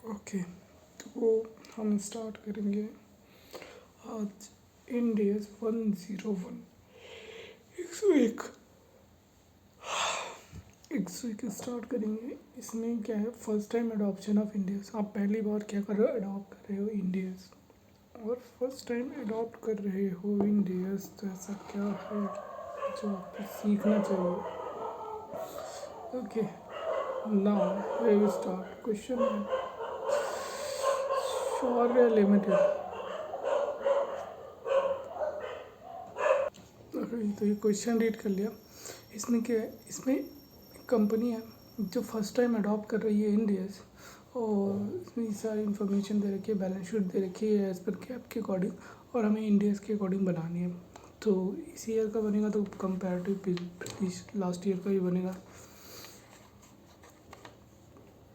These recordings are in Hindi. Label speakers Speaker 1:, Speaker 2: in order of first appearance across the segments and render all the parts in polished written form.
Speaker 1: ओके, तो हम स्टार्ट करेंगे आज इंडियस 101 101 101 स्टार्ट करेंगे। इसमें क्या है, first time adoption of Indians. आप पहली बार क्या कर रहे हो, अडॉप्ट कर रहे हो इंडियस, और फर्स्ट टाइम अडॉप्ट कर रहे हो इंडियस, तो ऐसा क्या है जो आपको सीखना चाहिए। Okay, now we will start. Question है शौर्य लिमिटेड। तो ये क्वेश्चन रीड कर लिया। इसमें क्या है, इसमें कंपनी है जो फर्स्ट टाइम अडॉप्ट कर रही है इंडियस, और इसमें सारी इन्फॉर्मेशन दे रखी है, बैलेंस शीट दे रखी है एज़ पर कैप के अकॉर्डिंग, और हमें इंडियस के अकॉर्डिंग बनानी है। तो इस ईयर का बनेगा तो कंपेरेटिव लास्ट ईयर का ही बनेगा।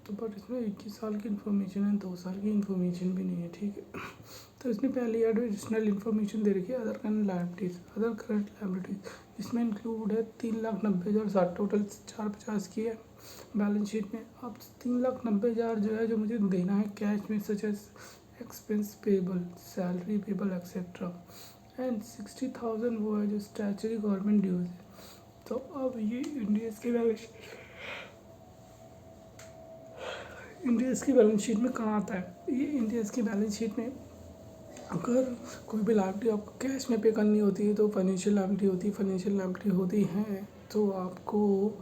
Speaker 1: तो बट इसमें 21 साल की इन्फॉर्मेशन है, 2 साल की इन्फॉर्मेशन भी नहीं है, ठीक है। तो इसमें पहली एडिशनल इन्फॉर्मेशन दे रखी है अदर करंट लायबिलिटीज़, जिसमें इंक्लूड है 3,90,060, टोटल 450 की है बैलेंस शीट में। अब 3,90,000 जो है, जो मुझे देना है कैश में, such as expense payable, salary payable etcetera, and 60,000 वो है जो स्टैचुरी गवर्नमेंट ड्यूज है। तो अब ये इंडियस की बैलेंस शीट में कहाँ आता है। ये इंडियस की बैलेंस शीट में अगर कोई भी लायबिलिटी आपको कैश में पे करनी होती है तो फाइनेंशियल लायबिलिटी होती है, फाइनेंशियल लायबिलिटी होती है तो आपको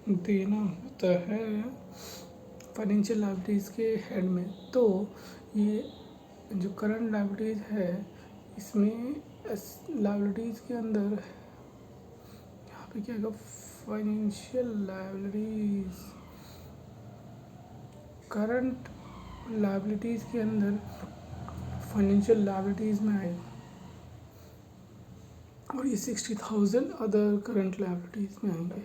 Speaker 1: देना होता है फाइनेंशियल लायबिलिटीज़ के हेड में। तो ये जो करंट लायबिलिटीज़ है, इसमें लायबिलिटीज़ के अंदर यहाँ पे क्या है, फाइनेंशियल लायबिलिटीज़, करंट लायबिलिटीज़ के अंदर फाइनेंशियल लायबिलिटीज़ में आए, और ये 60,000 अदर करंट लायबिलिटीज़ में आएंगे,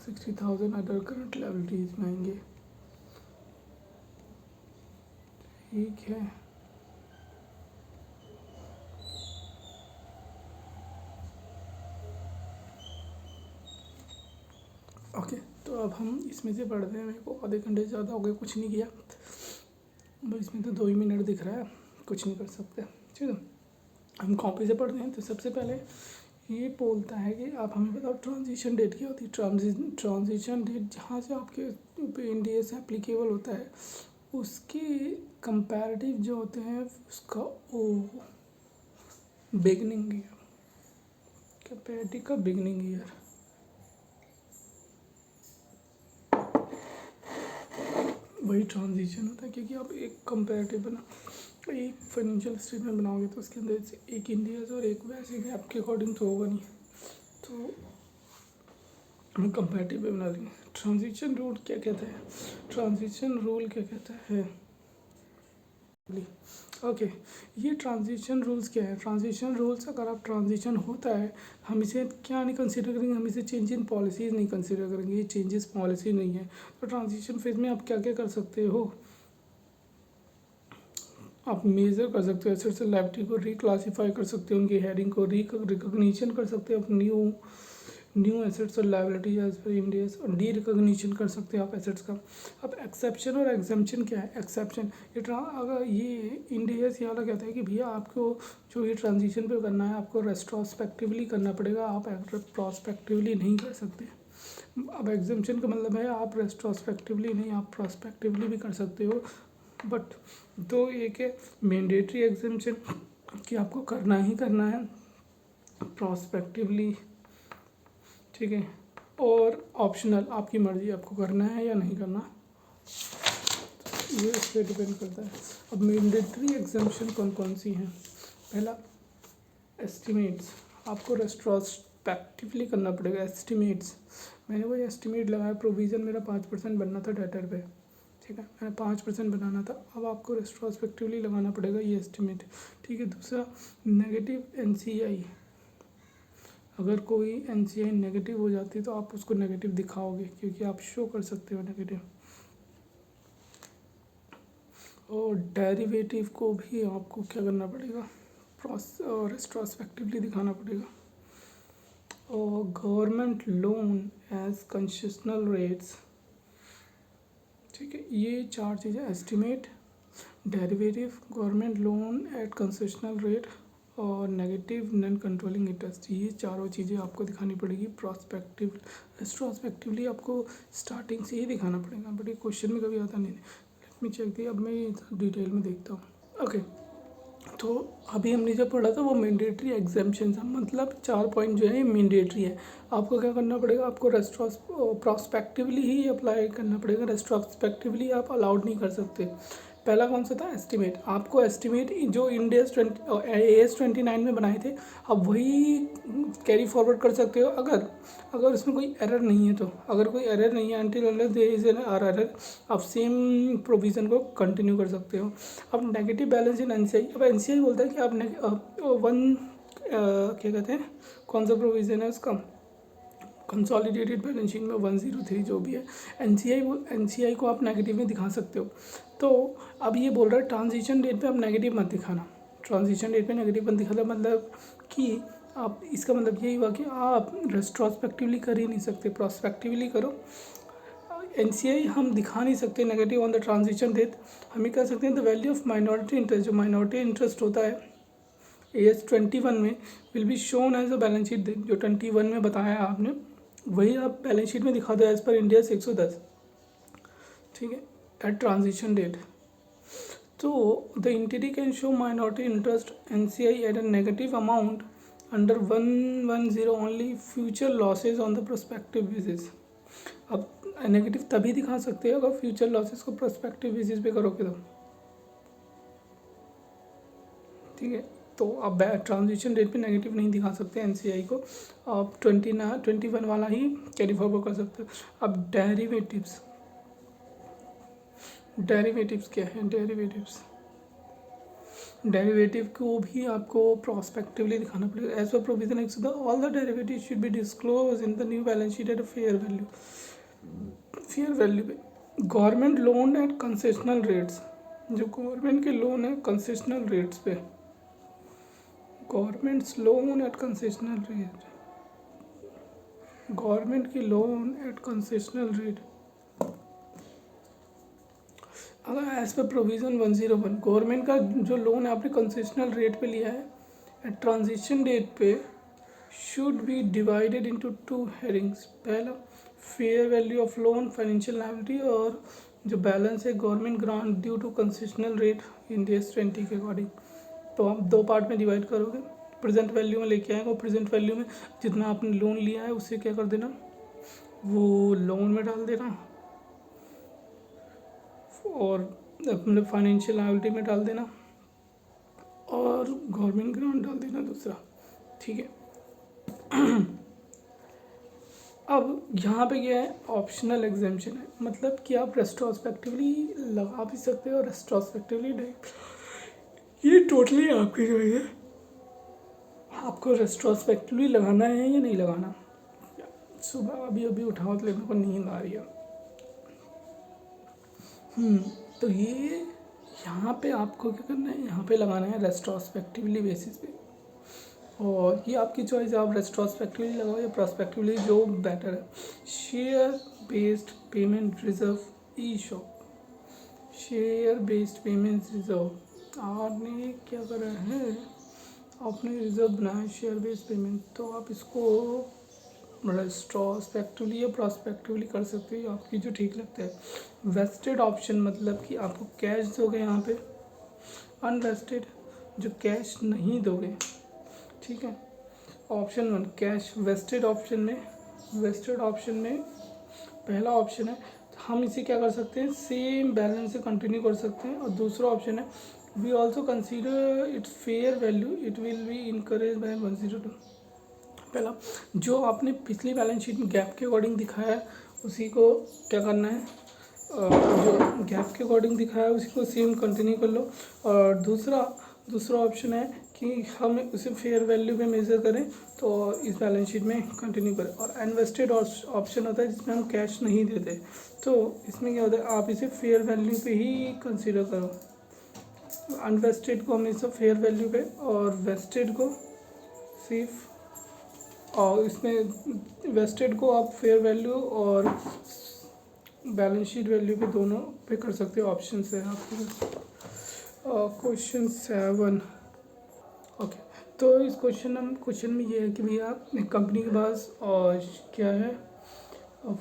Speaker 1: 60,000 अदर करंट लायबिलिटीज़ में आएंगे, ठीक है। ओके, तो अब हम इसमें से पढ़ते हैं। मेरे को आधे घंटे से ज़्यादा हो गए, कुछ नहीं किया, बस इसमें तो 2 ही मिनट दिख रहा है, कुछ नहीं कर सकते, ठीक है। हम कॉपी से पढ़ते हैं। तो सबसे पहले ये बोलता है कि आप हमें बताओ ट्रांजिशन डेट क्या होती है। ट्रांजिशन डेट जहाँ से आपके इंडिया से एप्लीकेबल होता है, उसके कंपैरेटिव जो होते हैं उसका ओ बिगनिंग ईयर, कंपैरेटिव का बिगनिंग ईयर, वही ट्रांजिशन होता है। क्योंकि आप एक कंपैरेटिव बना, एक फाइनेंशियल स्टेटमेंट बनाओगे तो उसके अंदर से एक इंडिया और एक वैसे भी आपके अकॉर्डिंग तो होगा नहीं, तो हम कंपैरेटिव भी बना देंगे। ट्रांजिशन रूल क्या कहता है, ट्रांजिशन रूल क्या कहता है, ओके। ये ट्रांजिशन रूल्स क्या है। ट्रांजिशन रूल्स, अगर आप ट्रांजिशन होता है, हम इसे क्या नहीं कंसीडर करेंगे, हम इसे चेंज इन पॉलिसीज़ नहीं कंसीडर करेंगे, ये चेंजेस पॉलिसी नहीं है। तो ट्रांजिशन फेज में आप क्या क्या कर सकते हो, आप मेजर कर सकते हो एसेट्स एंड लायबिलिटी को, रिक्लासीफाई कर सकते हो, उनकी हेडिंग को रिकॉग्निशन कर सकते हो, आप न्यू एसेट्स और लायबिलिटीज एज पर इंडियस, और डी रिकॉग्निशन कर सकते हो आप एसेट्स का। अब एक्सेप्शन और एग्जम्पशन क्या है। एक्सेप्शन, अगर ये इंडियस ये वाला कहता है कि भैया आपको जो ये ट्रांजिशन पे करना है, आपको रेस्ट्रोस्पेक्टिवली करना पड़ेगा, आप प्रॉस्पेक्टिवली नहीं कर सकते। अब एग्जम्पशन का मतलब है आप रेस्ट्रोस्पेक्टिवली नहीं, आप प्रॉस्पेक्टिवली भी कर सकते हो, बट दो एक है मैंडेटरी एग्जम्पशन कि आपको करना ही करना है प्रॉस्पेक्टिवली, ठीक है, और ऑप्शनल, आपकी मर्ज़ी आपको करना है या नहीं करना, ये इस पर डिपेंड करता है। अब मैंडेटरी एग्जम्पशन कौन कौन सी हैं। पहला एस्टिमेट्स, आपको रेस्ट्रोस्पेक्टिवली करना पड़ेगा। एस्टिमेट्स, मैंने वही एस्टिमेट लगाया, प्रोविज़न मेरा 5% बनना था डेटर पे, ठीक है, मैंने 5% बनाना था, अब आपको रेस्ट्रोस्पेक्टिवली लगाना पड़ेगा ये एस्टिमेट, ठीक है। दूसरा नेगेटिव एनसीआई, अगर कोई एनसीआई नेगेटिव हो जाती है तो आप उसको नेगेटिव दिखाओगे, क्योंकि आप शो कर सकते हो नेगेटिव। और डेरिवेटिव को भी आपको क्या करना पड़ेगा, रेस्ट्रोस्पेक्टिवली दिखाना पड़ेगा। और government loan as concessional rates, ठीक है, ये 4 चीज़ें, estimate, derivative, government loan at concessional rate और नेगेटिव नॉन कंट्रोलिंग इंटरेस्ट, ये चारों चीज़ें आपको दिखानी पड़ेगी प्रॉस्पेक्टिव। रेट्रोस्पेक्टिवली आपको स्टार्टिंग से ही दिखाना पड़ेगा, बट ये क्वेश्चन में कभी आता नहीं। लेट मी चेक दी, अब मैं डिटेल में देखता हूँ। ओके, तो अभी हमने जब पढ़ा था वो मैंडेटरी एग्जाम्पशन था, मतलब 4 पॉइंट जो है मैंडेटरी है। आपको क्या करना पड़ेगा, आपको प्रॉस्पेक्टिवली ही अप्लाई करना पड़ेगा, रेट्रोस्पेक्टिवली आप अलाउड नहीं कर सकते। पहला कौन सा था, एस्टिमेट। आपको एस्टिमेट जो इंडियस AS29 में बनाए थे आप वही कैरी फॉरवर्ड कर सकते हो, अगर उसमें कोई एरर नहीं है तो। अगर कोई एरर नहीं है, until unless there is an error, आप सेम प्रोविज़न को कंटिन्यू कर सकते हो। अब नेगेटिव बैलेंस इन NCI, अब NCI बोलता है कि आप क्या कहते हैं, कौन सा प्रोविज़न है उसका, कंसोलिडेटेड बैलेंस शीट में 103 जो भी है, NCI को आप नेगेटिव में दिखा सकते हो। तो अब ये बोल रहा है ट्रांजिशन डेट पे आप नेगेटिव मत दिखाना। ट्रांजिशन डेट पे नेगेटिव मत दिखाना मतलब कि आप, इसका मतलब यही हुआ कि आप रेट्रोस्पेक्टिवली कर ही नहीं सकते, प्रॉस्पेक्टिवली करो। NCI हम दिखा नहीं सकते negative on the transition date. हम ही कह सकते हैं the value of minority interest, जो माइनॉरिटी इंटरेस्ट होता है AS21 में will be shown as a balance sheet date. जो 21 में बताया आपने वही आप बैलेंस शीट में दिखा दो एज पर इंडिया 110, ठीक है, एट ट्रांजिशन डेट। तो the entity can show minority interest NCI at a negative amount under 110 only future losses on the prospective basis. अब नेगेटिव तभी दिखा सकते हो अगर फ्यूचर लॉसेज को प्रोस्पेक्टिव बेसिस पे करोगे तो, ठीक है। तो आप ट्रांजिशन डेट पे नेगेटिव नहीं दिखा सकते NCI को, आप 21 वाला ही कैरी फॉरवर्ड कर सकते हो। अब डेरिवेटिव्स क्या है, डेरिवेटिव को भी आपको प्रोस्पेक्टिवली दिखाना पड़ेगा। As per provision X all the derivative should be disclose in the new balance sheet at fair value पे। Government loan at concessional rates, जो गवर्नमेंट के लोन है कंसेशनल रेट्स पे, governments loan at concessional rate, government की लोन एट कंसेशनल रेट, अगर एज पर प्रोविज़न 101 गवर्नमेंट का जो लोन है आपने कंसेशनल रेट पे लिया है एट ट्रांजिशन डेट पे should be divided into 2 headings. पहला fair value of loan financial liability, और जो बैलेंस है government grant due to concessional rate Ind AS 20 के अकॉर्डिंग। तो आप 2 पार्ट में डिवाइड करोगे, प्रेजेंट वैल्यू में लेके आएंगे और प्रेजेंट वैल्यू में जितना आपने लोन लिया है उससे क्या कर देना, वो लोन में डाल देना और अपने फाइनेंशियल लायबिलिटी में डाल देना और गवर्नमेंट ग्रांट डाल देना दूसरा, ठीक है। अब यहाँ पे क्या है, ऑप्शनल एग्जाम्पशन है, मतलब कि आप रेट्रोस्पेक्टिवली लगा भी सकते हो और रेट्रोस्पेक्टिवली नहीं, ये टोटली आपकी चॉइस है। आपको रेट्रोस्पेक्टिवली लगाना है या नहीं लगाना। सुबह अभी उठाओ तो मेरे को नींद आ रही है। तो ये यहाँ पे आपको क्या करना है, यहाँ पे लगाना है रेट्रोस्पेक्टिवली बेसिस पे, और ये आपकी चॉइस है, आप रेट्रोस्पेक्टिवली लगाओ या प्रोस्पेक्टिवली, जो बेटर है। Share based payment reserve ESOP, share based payment reserve, आपने क्या करा है, आपने रिजर्व बनाया शेयर बेस्ड पेमेंट, तो आप इसको रेट्रोस्पेक्टिवली या प्रोस्पेक्टिवली कर सकते हो, आपकी जो ठीक लगता है। वेस्टेड ऑप्शन मतलब कि आपको कैश दोगे यहाँ पे, अनवेस्टेड जो कैश नहीं दोगे, ठीक है। ऑप्शन 1 कैश, वेस्टेड ऑप्शन में पहला ऑप्शन है, हम इसे क्या कर सकते हैं, सेम बैलेंस से कंटिन्यू कर सकते हैं। और दूसरा ऑप्शन है we also consider its fair value, it will be encourage by 102। पहला जो आपने पिछली बैलेंस शीट में गैप के अकॉर्डिंग दिखाया है उसी को क्या करना है, जो गैप के अकॉर्डिंग दिखाया है उसी को सेम कंटिन्यू कर लो। और दूसरा ऑप्शन है कि हम उसे फेयर वैल्यू पे मेज़र करें तो इस बैलेंस शीट में कंटिन्यू करें। और अनवेस्टेड ऑप्शन होता है जिसमें हम कैश नहीं देते, तो इसमें क्या होता है आप इसे फेयर वैल्यू पे ही कंसीडर करो। अनवेस्टेड को हमेशा फेयर वैल्यू पे और वेस्टेड को सिर्फ, और इसमें वेस्टेड को आप फेयर वैल्यू और बैलेंस शीट वैल्यू पे दोनों पे कर सकते हो, ऑप्शन है आपके पास। क्वेश्चन 7। ओके, तो इस क्वेश्चन में ये है कि भैया एक कंपनी के पास और क्या है,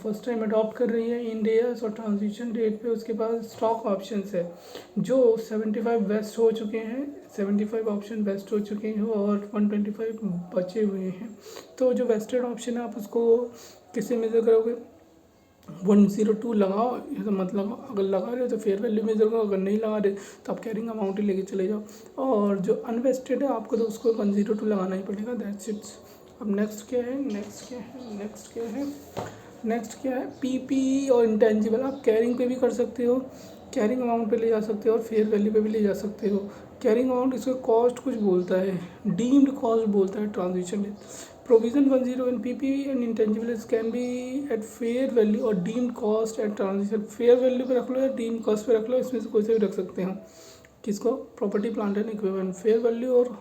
Speaker 1: फर्स्ट टाइम अडॉप्ट कर रही है इंडिया और ट्रांजिशन डेट पे उसके पास स्टॉक ऑप्शंस है जो 75 वेस्ट हो चुके हैं, 75 ऑप्शन वेस्ट हो चुके हैं और 125 बचे हुए हैं। तो जो वेस्टेड ऑप्शन है आप उसको किससे मेजर करोगे, 102 लगाओ या तो मत लगाओ, अगर लगा रहे हो तो फेयर वैल्यू मेजर करो, अगर नहीं लगा रहे तो आप कैरिंग अमाउंट ही लेके चले जाओ, और जो अनवेस्टेड है आपको तो उसको 102 लगाना ही पड़ेगा, दैट्स इट। अब नेक्स्ट क्या है, नेक्स्ट क्या है, पीपी और इंटेंजिबल आप कैरिंग पे भी कर सकते हो, कैरिंग अमाउंट पे ले जा सकते हो और फेयर वैल्यू पे भी ले जा सकते हो। कैरिंग अमाउंट इसका कॉस्ट कुछ बोलता है, डीम्ड कॉस्ट बोलता है transition date. Provision 10 in PP and intangibles can be at fair value और deemed cost at transition. Fair value पे रख लो या डीम्ड कॉस्ट पे रख लो, इसमें से कोई से भी रख सकते हो। किसको, property plant and equipment, fair value और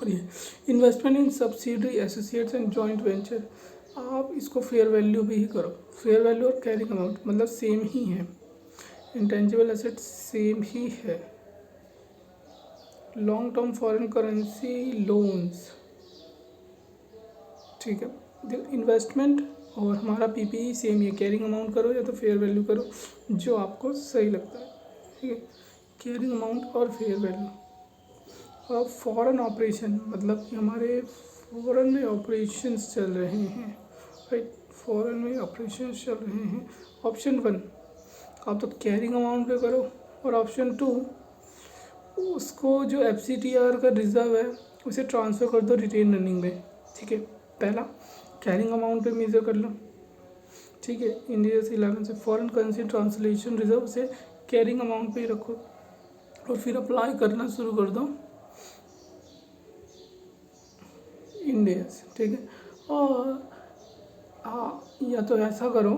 Speaker 1: ये investment in subsidiary associates and joint venture, आप इसको फेयर वैल्यू भी ही करो। फेयर वैल्यू और कैरिंग अमाउंट मतलब सेम ही है, इंटेंजिबल एसेट सेम ही है। Long term foreign currency loans, ठीक है, देखो इन्वेस्टमेंट और हमारा पीपीई सेम ही है, कैरिंग अमाउंट करो या तो फेयर वैल्यू करो, जो आपको सही लगता है, ठीक है, कैरिंग अमाउंट और फेयर वैल्यू। और फॉरेन ऑपरेशन मतलब कि हमारे फॉरेन में ऑपरेशंस चल रहे हैं, राइट, फॉरेन में ऑपरेशंस चल रहे हैं। ऑप्शन 1 आप तो कैरिंग अमाउंट पे करो, और ऑप्शन 2 उसको जो FCTR का रिजर्व है उसे ट्रांसफ़र कर दो रिटेन अर्निंग में, ठीक है। पहला कैरिंग अमाउंट पे मेजर कर लो, ठीक है, इंडिया से 11 से फॉरेन करेंसी ट्रांसलेशन रिजर्व से कैरिंग अमाउंट पे ही रखो और फिर अप्लाई करना शुरू कर दो इंडिया से, ठीक है। और हाँ, या तो ऐसा करो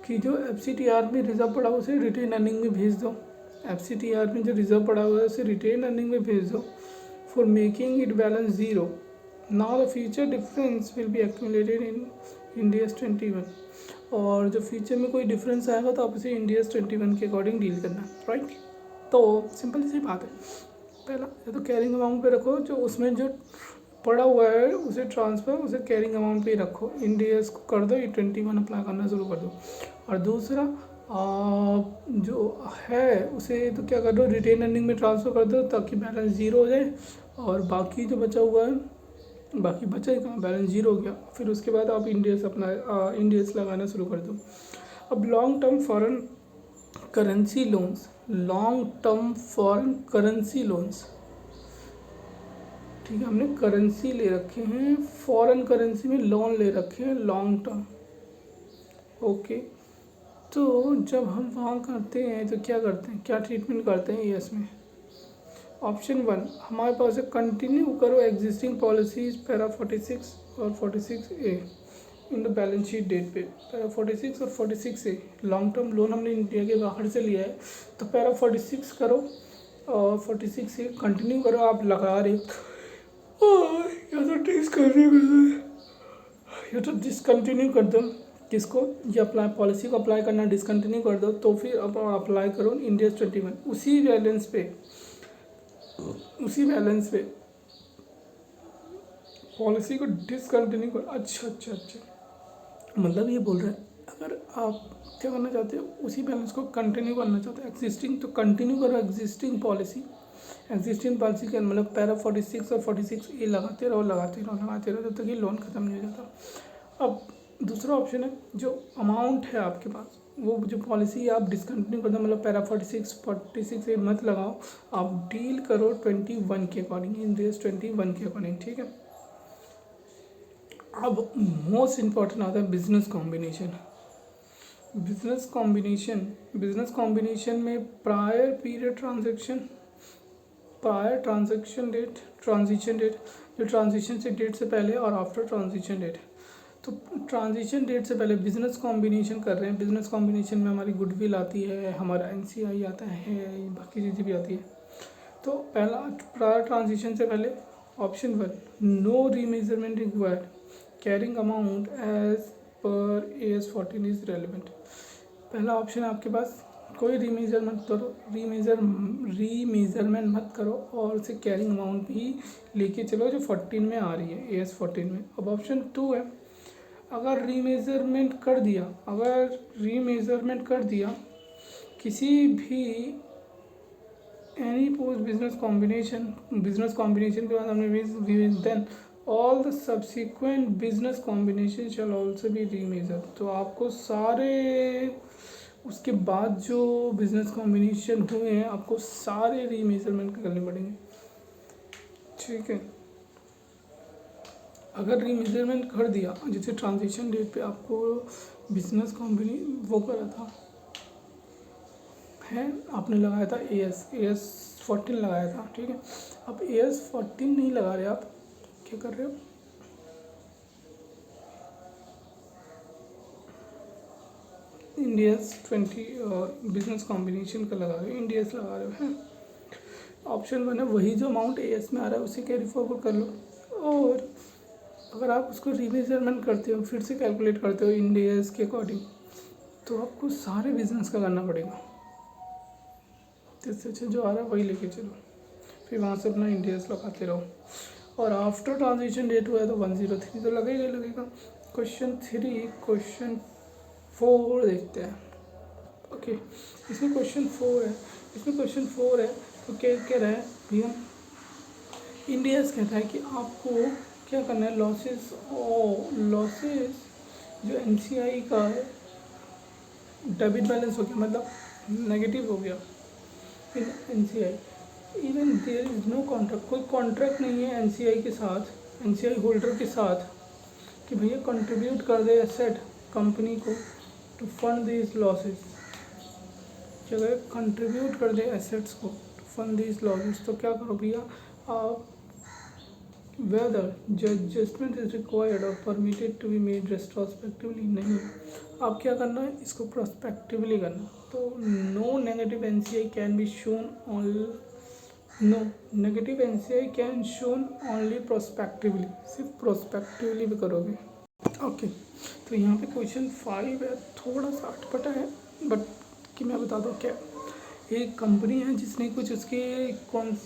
Speaker 1: कि जो FCTR में रिजर्व पड़ा हुआ उसे रिटेन अर्निंग में भेज दो, FCTR में जो रिजर्व पड़ा हुआ है उसे रिटेन अर्निंग में भेज दो for making it balance zero. Now the future difference will be accumulated in Indians 21, और जो फ्यूचर में कोई डिफरेंस आएगा तो आप उसे इंडियस 21 के अकॉर्डिंग डील करना, राइट। तो सिंपल सी बात है, पहला या तो कैरिंग अमाउंट पे रखो, जो उसमें जो पड़ा हुआ है उसे ट्रांसफ़र उसे कैरिंग अमाउंट पे ही रखो, इंडियस को कर दो, ये 21 अप्लाई करना शुरू कर दो। और दूसरा जो है उसे तो क्या कर दो, रिटेन अर्निंग में ट्रांसफ़र कर दो ताकि बैलेंस ज़ीरो हो जाए, और बाकी जो बचा हुआ है, बाकी बचा ही कहाँ, बैलेंस ज़ीरो हो गया, फिर उसके बाद आप इंडियस लगाना शुरू कर दो। अब long term foreign currency loans, long term foreign currency loans, ठीक है, हमने करेंसी ले रखे हैं, फॉरेन करेंसी में लोन ले रखे हैं लॉन्ग टर्म, ओके। तो जब हम वहाँ करते हैं तो क्या करते हैं, क्या ट्रीटमेंट करते हैं यस में। ऑप्शन 1 हमारे पास है कंटिन्यू करो एग्जिस्टिंग पॉलिसीज पैरा 46 और 46A in the balance sheet date पे। पैरा 46 और 46A लॉन्ग टर्म लोन हमने इंडिया के बाहर से लिया है, तो पैरा 46 करो और 46A कंटिन्यू करो, आप लगा रहे या तो डिसकंटिन्यू कर दो, किसको, ये अप्लाई पॉलिसी को अप्लाई करना डिसकंटिन्यू कर दो, तो फिर अब अप्लाई करो इंडियस 21 उसी बैलेंस पे पॉलिसी को डिसकंटिन्यू कर। अच्छा, मतलब ये बोल रहे हैं अगर आप क्या करना चाहते हो, उसी बैलेंस को कंटिन्यू करना चाहते हो एग्जिस्टिंग, तो कंटिन्यू करो एग्जिस्टिंग पॉलिसी का मतलब पैरा 46 और 46A लगाते रहो जब तक ये लोन ख़त्म नहीं हो जाता। अब दूसरा ऑप्शन है, जो अमाउंट है आपके पास वो जो पॉलिसी आप डिसकंटिन्यू कर दो, मतलब पैरा 46A मत लगाओ, आप डील करो 21 के अकॉर्डिंग, इंडियस 21 के अकॉर्डिंग, ठीक है। अब मोस्ट इम्पॉर्टेंट आता है बिजनेस कॉम्बिनेशन में प्रायर पीरियड ट्रांजिशन डेट, जो ट्रांजिशन से डेट से पहले और आफ्टर ट्रांजिशन डेट। तो ट्रांजिशन डेट से पहले बिजनेस कॉम्बिनेशन कर रहे हैं, बिजनेस कॉम्बिनेशन में हमारी गुडविल आती है, हमारा NCI आता है, बाकी चीज़ें भी आती है। तो पहला प्रायर ट्रांजिशन से पहले option 1 no remeasurement required, carrying amount as per AS 14 is relevant. पहला ऑप्शन है आपके पास कोई रीमेजरमेंट मत करो और उसे कैरिंग अमाउंट भी लेके चलो जो 14 में आ रही है, AS 14 में। अब ऑप्शन 2 है, अगर रीमेजरमेंट कर दिया किसी भी एनी पोस्ट बिजनेस कॉम्बिनेशन के बाद हमने then all the subsequent business combination shall also be remeasure. तो आपको सारे उसके बाद जो बिजनेस कॉम्बिनेशन हुए हैं आपको सारे रीमेजरमेंट करने पड़ेंगे, ठीक है। अगर रीमेजरमेंट कर दिया, जैसे ट्रांजिशन डेट पे आपको बिजनेस कॉम्बिनी वो करा था है, आपने लगाया था AS 14 लगाया था, ठीक है। अब AS 14 नहीं लगा रहे, आप क्या कर रहे हो, इंडियस 20 बिजनेस कॉम्बिनेशन का लगा रहे हो, इंडियस लगा रहे हो, है। ऑप्शन 1 है, वही जो अमाउंट AS में आ रहा है उसे कैरी फॉरवर्ड कर लो। और अगर आप उसको रिमेजरमेंट करते हो, फिर से कैलकुलेट करते हो इंडियस के अकॉर्डिंग, तो आपको सारे बिजनेस का करना पड़ेगा। इससे अच्छा जो आ रहा है वही लेके चलो, फिर वहाँ से अपना इंडियस लगाते रहो। और आफ्टर ट्रांजिशन डेट हुआ है तो 103 तो लगेगा। क्वेश्चन 4 देखते हैं। ओके, इसमें क्वेश्चन 4 है तो क्या कह रहा है भैया, इंडियस कहता है कि आपको क्या करना है, लॉसेस जो NCI का है डेबिट बैलेंस हो गया, मतलब नेगेटिव हो गया in NCI, even there is no contract, कोई कॉन्ट्रैक्ट नहीं है NCI के साथ, NCI होल्डर के साथ कि भैया कंट्रीब्यूट कर दे एसेट कंपनी को टू फंड दीज लॉसेस, कि अगर कंट्रीब्यूट कर दे एसेट्स को टू फंड दीज लॉसेस, तो क्या करो भैया आप, whether judgment is required or permitted to be made retrospectively, नहीं, आप क्या करना है, इसको prospectively करना। तो no negative NCI can shown only prospectively, सिर्फ prospectively भी करोगे। ओके, तो यहाँ पे क्वेश्चन 5 है, थोड़ा सा अटपटा है बट कि मैं बता दूँ क्या, एक कंपनी है जिसने कुछ उसके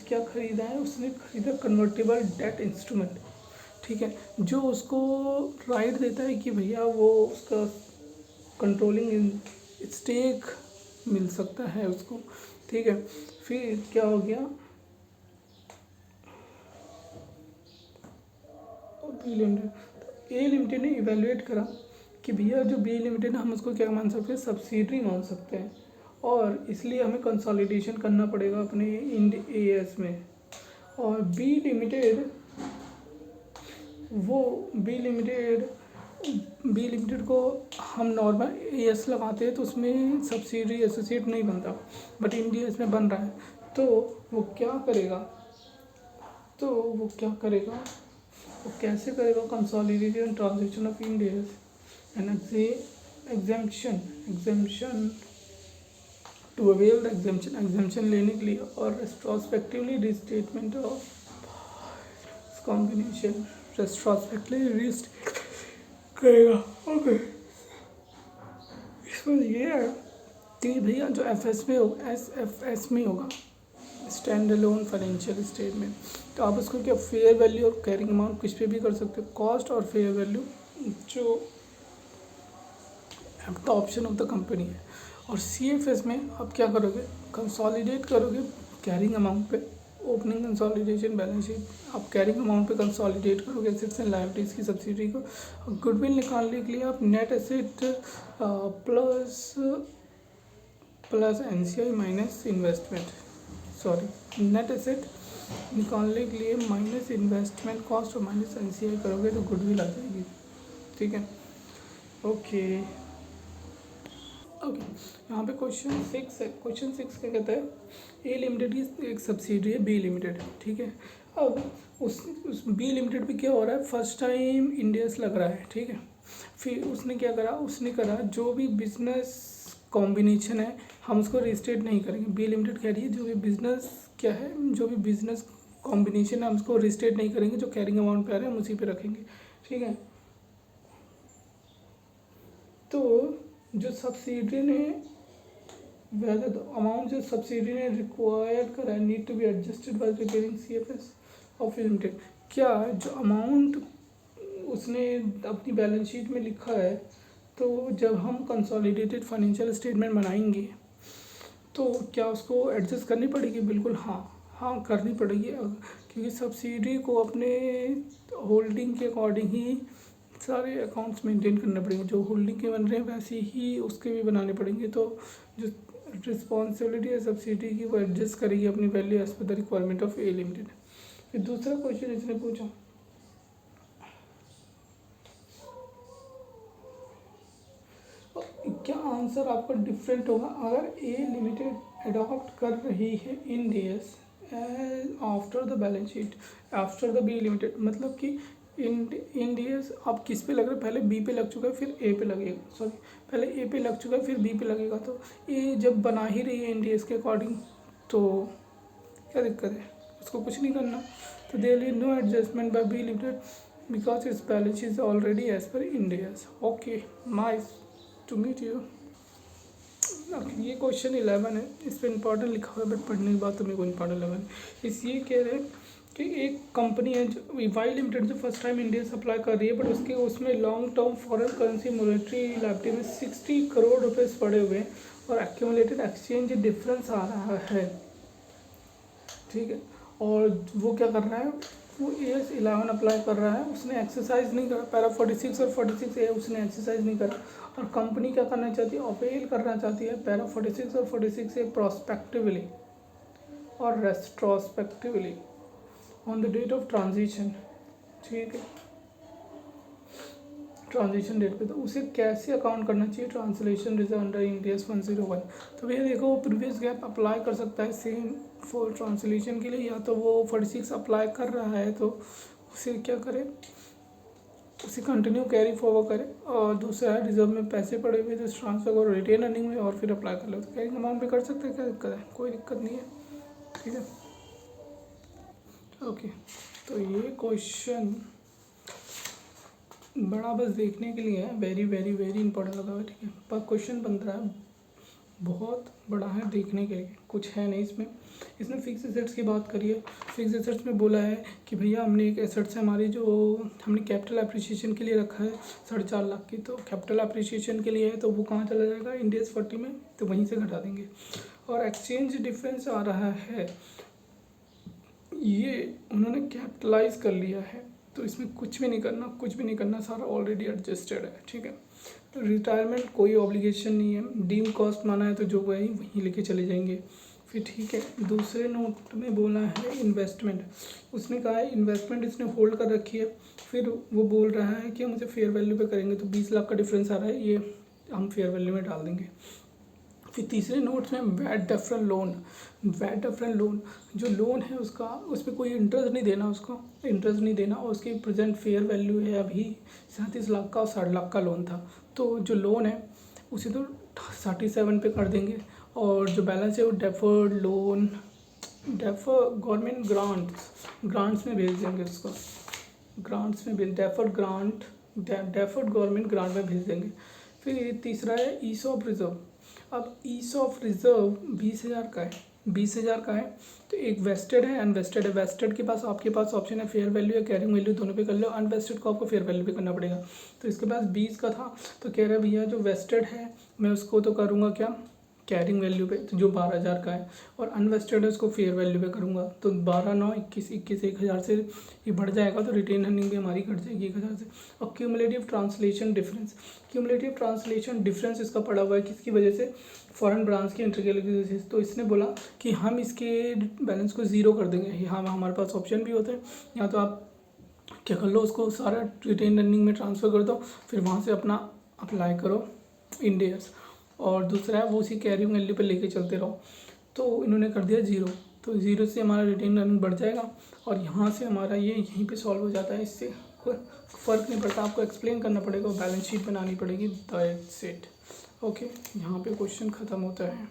Speaker 1: क्या खरीदा है, उसने खरीदा कन्वर्टेबल डेट इंस्ट्रूमेंट, ठीक है, जो उसको राइट देता है कि भैया वो उसका कंट्रोलिंग स्टेक मिल सकता है उसको, ठीक है। फिर क्या हो गया, A लिमिटेड ने इवेलुएट करा कि भैया जो B लिमिटेड है हम उसको क्या मान सकते हैं, सब्सिडरी मान सकते हैं, और इसलिए हमें कंसोलिडेशन करना पड़ेगा अपने AS में। और B लिमिटेड को हम नॉर्मल AS लगाते हैं तो उसमें सब्सिडरी एसोसिएट नहीं बनता, बट इंडियस में बन रहा है, तो वो कैसे करेगा, consolidation transaction of Ind AS and exemption to avail the exemption लेने के लिए, और retrospectively restatement of combination retrospectively restate करेगा। ओके, इसमें ये है कि भैया जो SFS में होगा, स्टैंड अलोन फाइनेंशियल स्टेटमेंट, तो आप उसको क्या फेयर वैल्यू और कैरिंग अमाउंट कुछ पे भी कर सकते हो, कॉस्ट और फेयर वैल्यू जो the option of the company है। और CFS में आप क्या करोगे, कंसोलिडेट करोगे कैरिंग अमाउंट पे, ओपनिंग कंसोलिडेशन बैलेंस शीट, आप कैरिंग अमाउंट पे कंसोलिडेट करोगे एसेट्स एंड लायबिलिटीज़ की सब्सिडी को। गुडविल निकालने के लिए आप net asset plus NCI minus investment, net asset निकालने के लिए माइनस इन्वेस्टमेंट कॉस्ट और माइनस NCI करोगे तो गुडविल आ जाएगी, ठीक है। ओके, यहाँ पे क्वेश्चन 6 है। क्वेश्चन 6 क्या कहता है, A लिमिटेड की एक सब्सिडरी है B लिमिटेड, ठीक है। अब उस B लिमिटेड पे क्या हो रहा है, फर्स्ट टाइम इंडियस लग रहा है, ठीक है। फिर उसने क्या करा, जो भी बिजनेस कॉम्बिनेशन है हम उसको रिस्टेट नहीं करेंगे। B लिमिटेड कह रही है जो भी बिजनेस कॉम्बिनेशन है हम उसको रिस्टेट नहीं करेंगे, जो कैरिंग अमाउंट पे आ रहे हैं हम उसी पे रखेंगे, ठीक है। तो जो सब्सिडरी ने whether the amount जो सब्सिडी ने रिक्वायर्ड करा है need to be adjusted by preparing CFS of limited, क्या जो अमाउंट उसने अपनी बैलेंस शीट में लिखा है तो जब हम कंसोलिडेटेड फाइनेंशियल स्टेटमेंट बनाएंगे तो क्या उसको एडजस्ट करनी पड़ेगी? बिल्कुल हाँ करनी पड़ेगी, क्योंकि सब्सिडी को अपने होल्डिंग के अकॉर्डिंग ही सारे अकाउंट्स मेंटेन करने पड़ेंगे, जो होल्डिंग के बन रहे हैं वैसे ही उसके भी बनाने पड़ेंगे। तो जो रिस्पॉन्सिबिलिटी है सब्सिडी की वो एडजस्ट करेगी अपनी value as per the requirement of A limited. फिर दूसरा क्वेश्चन इसने पूछा, क्या आंसर आपका डिफरेंट होगा अगर ए लिमिटेड अडॉप्ट कर रही है Ind AS after the balance sheet after the B limited, मतलब कि इंड एस आप किस पे लग रहा है, पहले बी पे लग चुका है फिर ए पे लगेगा, सॉरी पहले ए पे लग चुका है फिर बी पे लगेगा, तो ए जब बना ही रही है इंड एस के अकॉर्डिंग तो क्या दिक्कत है, उसको कुछ नहीं करना। तो there is no adjustment by B limited because its balance is already as per Ind AS. Okay nice to meet you. ये क्वेश्चन 11 है, इस पर इंपॉर्टेंट लिखा हुआ है बट पढ़ने के बाद तो मेरे को इंपॉर्टेंट लगा नहीं। इस ये कह रहे हैं कि एक कंपनी है जो वाई लिमिटेड जो फर्स्ट टाइम इंडिया सप्लाई कर रही है, बट उसके उसमें long term foreign currency monetary liability में 60 करोड़ रुपए पड़े हुए हैं और एक्यूमुलेटेड एक्सचेंज डिफरेंस आ रहा है, ठीक है। और वो क्या कर रहा है, वो AS 11 अप्लाई कर रहा है, उसने एक्सरसाइज नहीं करा, पैरा 46 और 46A उसने एक्सरसाइज नहीं करा, और कंपनी क्या करना चाहती है, अपेल करना चाहती है पैरा 46 और 46A प्रोस्पेक्टिवली और retrospectively on the date of transition, ठीक है, ट्रांजिशन डेट पे। तो उसे कैसे अकाउंट करना चाहिए, ट्रांसलेशन रिजर्व अंडर इंडियस 101। तो भैया देखो, वो प्रीवियस गैप अप्लाई कर सकता है सेम फॉर ट्रांसलेशन के लिए, या तो वो 46 अप्लाई कर रहा है तो उसे क्या करे, उसे कंटिन्यू कैरी फॉरवर्ड करे, और दूसरा है रिजर्व में पैसे पड़े हुए तो ट्रांसफर करो रिटेन अर्निंग में और फिर अप्लाई कर लो, तो कैरिंग अमाउंट भी कर सकते हैं, क्या दिक्कत है, कोई दिक्कत नहीं है, ठीक है। ओके, तो ये क्वेश्चन बड़ा बस देखने के लिए है, वेरी वेरी वेरी इंपॉर्टेंट लगा हुआ है, ठीक है। पर क्वेश्चन बन रहा है बहुत बड़ा है देखने के लिए, कुछ है नहीं इसमें। इसने फिक्स एसेट्स की बात करी है, फिक्स एसेट्स में बोला है कि भैया हमने एक एसेट्स है हमारी जो हमने कैपिटल अप्रिसिएशन के लिए रखा है 4.5 लाख की, तो कैपिटल अप्रिसिएशन के लिए है तो वो कहाँ चला जाएगा, इंडियस 40 में, तो वहीं से घटा देंगे। और एक्सचेंज डिफरेंस आ रहा है, ये उन्होंने कैपिटलाइज कर लिया है, तो इसमें कुछ भी नहीं करना, सारा ऑलरेडी एडजस्टेड है, ठीक है। तो रिटायरमेंट कोई ऑब्लिगेशन नहीं है, डीम कॉस्ट माना है तो जो वही वहीं लेके चले जाएंगे, फिर ठीक है। दूसरे नोट में बोला है इन्वेस्टमेंट, उसने कहा है इन्वेस्टमेंट इसने होल्ड कर रखी है, फिर वो बोल रहा है कि हम उसे फेयर वैल्यू पे करेंगे, तो 20 लाख का डिफरेंस आ रहा है, ये हम फेयर वैल्यू में डाल देंगे। फिर तीसरे नोट्स में वैट डिफरेंट लोन, जो लोन है उसका, उस पर कोई इंटरेस्ट नहीं देना, और उसकी प्रेजेंट फेयर वैल्यू है अभी 37 लाख का और 60 लाख का लोन था, तो जो लोन है उसे तो 37 पे कर देंगे, और जो बैलेंस है वो डेफर्ड लोन, गवर्नमेंट ग्रांट्स में भेज देंगे उसको, डेफर्ड गवर्नमेंट ग्रांट में भेज देंगे। फिर तीसरा है ईसॉप रिजर्व। अब ईसॉप रिजर्व 20,000 का है, तो एक वेस्टेड है, अनवेस्टेड है। वेस्टेड के पास आपके पास ऑप्शन है फेयर वैल्यू या कैरिंग वैल्यू, दोनों पे कर लो, अनवेस्टेड को आपको फेयर वैल्यू पे करना पड़ेगा। तो इसके पास 20 का था, तो कह रहा है भैया जो वेस्टेड है मैं उसको तो करूँगा क्या, कैरिंग वैल्यू पे, तो जो 12,000 का है, और अनवेस्टेड है उसको फेयर वैल्यू पे करूँगा, तो 12, 9, 21, 1,000 से ये बढ़ जाएगा, तो रिटेन अर्निंग भी हमारी घट जाएगी 1,000 से। और क्यूमुलेटिव ट्रांसलेशन डिफरेंस इसका पड़ा हुआ है किसकी वजह से, फॉरेन ब्रांच की एंट्री की वजह से। तो इसने बोला कि हम इसके बैलेंस को ज़ीरो कर देंगे, हाँ हमारे पास ऑप्शन भी होता है, या तो आप क्या कर लो, उसको सारा रिटेन अर्निंग में ट्रांसफ़र कर दो, फिर वहाँ से अपना अप्लाई करो इंडियस, और दूसरा है वो उसी कैरिंग वैल्यू पे लेके चलते रहो। तो इन्होंने कर दिया 0, तो 0 से हमारा रिटेन अर्निंग बढ़ जाएगा, और यहाँ से हमारा ये यहीं पे सॉल्व हो जाता है, इससे कोई फ़र्क नहीं पड़ता, आपको एक्सप्लेन करना पड़ेगा, बैलेंस शीट बनानी पड़ेगी, दैट्स इट। ओके, यहाँ पे क्वेश्चन ख़त्म होता है।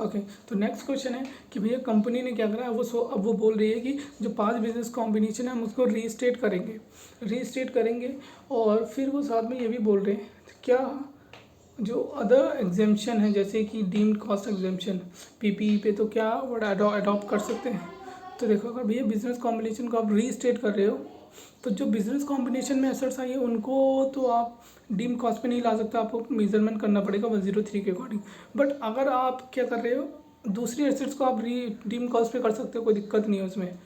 Speaker 1: ओके, तो नेक्स्ट क्वेश्चन है कि भैया कंपनी ने क्या करा है, अब वो बोल रही है कि जो 5 बिजनेस कॉम्बिनेशन है हम उसको रीस्टेट करेंगे, और फिर वो साथ में ये भी बोल रहे हैं क्या जो अदर एग्जेम्पशन है जैसे कि डीम्ड कॉस्ट एग्जेम्पशन पीपीई पे, तो क्या वर्ड अडॉप्ट कर सकते हैं। तो देखो अगर भैया बिजनेस कॉम्बिनेशन को आप रीस्टेट कर रहे हो तो जो बिजनेस कॉम्बिनेशन में एसेट्स आई है उनको तो आप डीम कॉस्ट पे नहीं ला सकते, आपको मेजरमेंट करना पड़ेगा 103 के अकॉर्डिंग। बट अगर आप क्या कर रहे हो दूसरी एसेट्स को आप डीम कॉस्ट पे कर सकते हो, कोई दिक्कत नहीं है उसमें।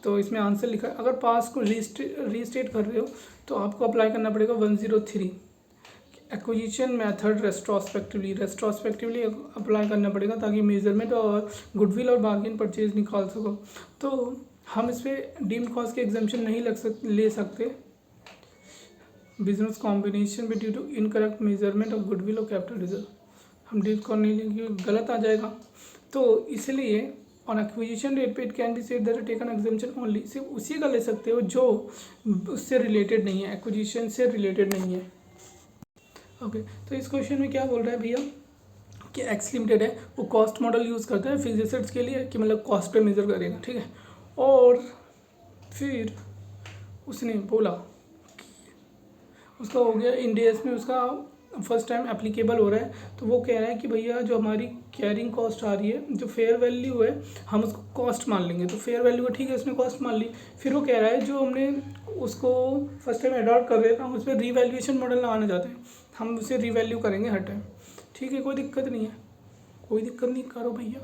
Speaker 1: तो इसमें आंसर लिखा है, अगर पास को रीस्टेट कर रहे हो तो आपको अप्लाई करना पड़ेगा 103 एक्विजिशन मेथड रेस्ट्रोस्पेक्टिवली अप्लाई करना पड़ेगा ताकि मेजरमेंट और गुडविल और बार्गेन परचेज निकाल सको। तो हम इस पर डीम्ड कॉस्ट के एग्जाम्पशन नहीं ले सकते बिजनेस कॉम्बिनेशन में due to incorrect measurement of goodwill और कैपिटल रिजर्व, हम डीम्ड कॉस्ट नहीं लेंगे क्योंकि गलत आ जाएगा। तो इसलिए ऑन एक्विजिशन रेट पे it can be said that taken exemption only, सिर्फ उसी का ले सकते हो जो उससे रिलेटेड नहीं है, एक्विजिशन से रिलेटेड नहीं है। ओके तो इस क्वेश्चन में क्या बोल रहा है भैया कि एक्स लिमिटेड है वो कॉस्ट मॉडल यूज़ करता है फिक्स्ड एसेट्स के लिए कि मतलब कॉस्ट पे मेजर करेगा, ठीक है। और फिर उसने बोला उसका हो गया इंडियस में उसका फर्स्ट टाइम एप्लीकेबल हो रहा है, तो वो कह रहा है कि भैया जो हमारी कैरिंग कॉस्ट आ रही है जो फेयर वैल्यू है हम उसको कॉस्ट मान लेंगे। तो फेयर वैल्यू है ठीक है उसने कॉस्ट मान ली। फिर वो कह रहा है जो हमने उसको फर्स्ट टाइम अडॉप्ट कर रहे थे हम उस पर रीवैल्यूएशन मॉडल लगाना चाहते हैं, हम उसे रीवैल्यू करेंगे हर टाइम, ठीक है कोई दिक्कत नहीं है, कोई दिक्कत नहीं, करो भैया।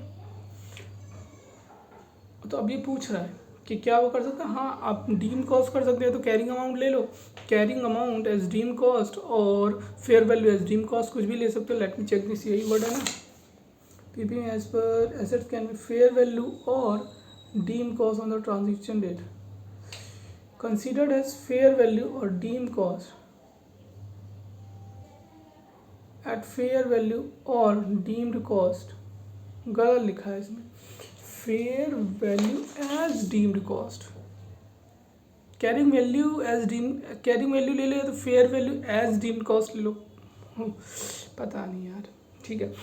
Speaker 1: तो अब ये पूछ रहा है कि क्या वो कर सकता है, हाँ आप डीम कॉस्ट कर सकते हैं तो कैरिंग अमाउंट ले लो, carrying amount as deem cost और fair value as deem cost कुछ भी ले सकते हो। लेट मी चेक दिस, यही वर्ड है ना, PP as per assets can be fair value और deem cost on the transaction date considered as fair value और deem cost at fair value और डीम्ड कॉस्ट, गलत लिखा है इसमें, fair value as deemed cost, carrying value as deem, carrying value ले लो तो fair value as deemed cost ले लो, पता नहीं यार, ठीक है।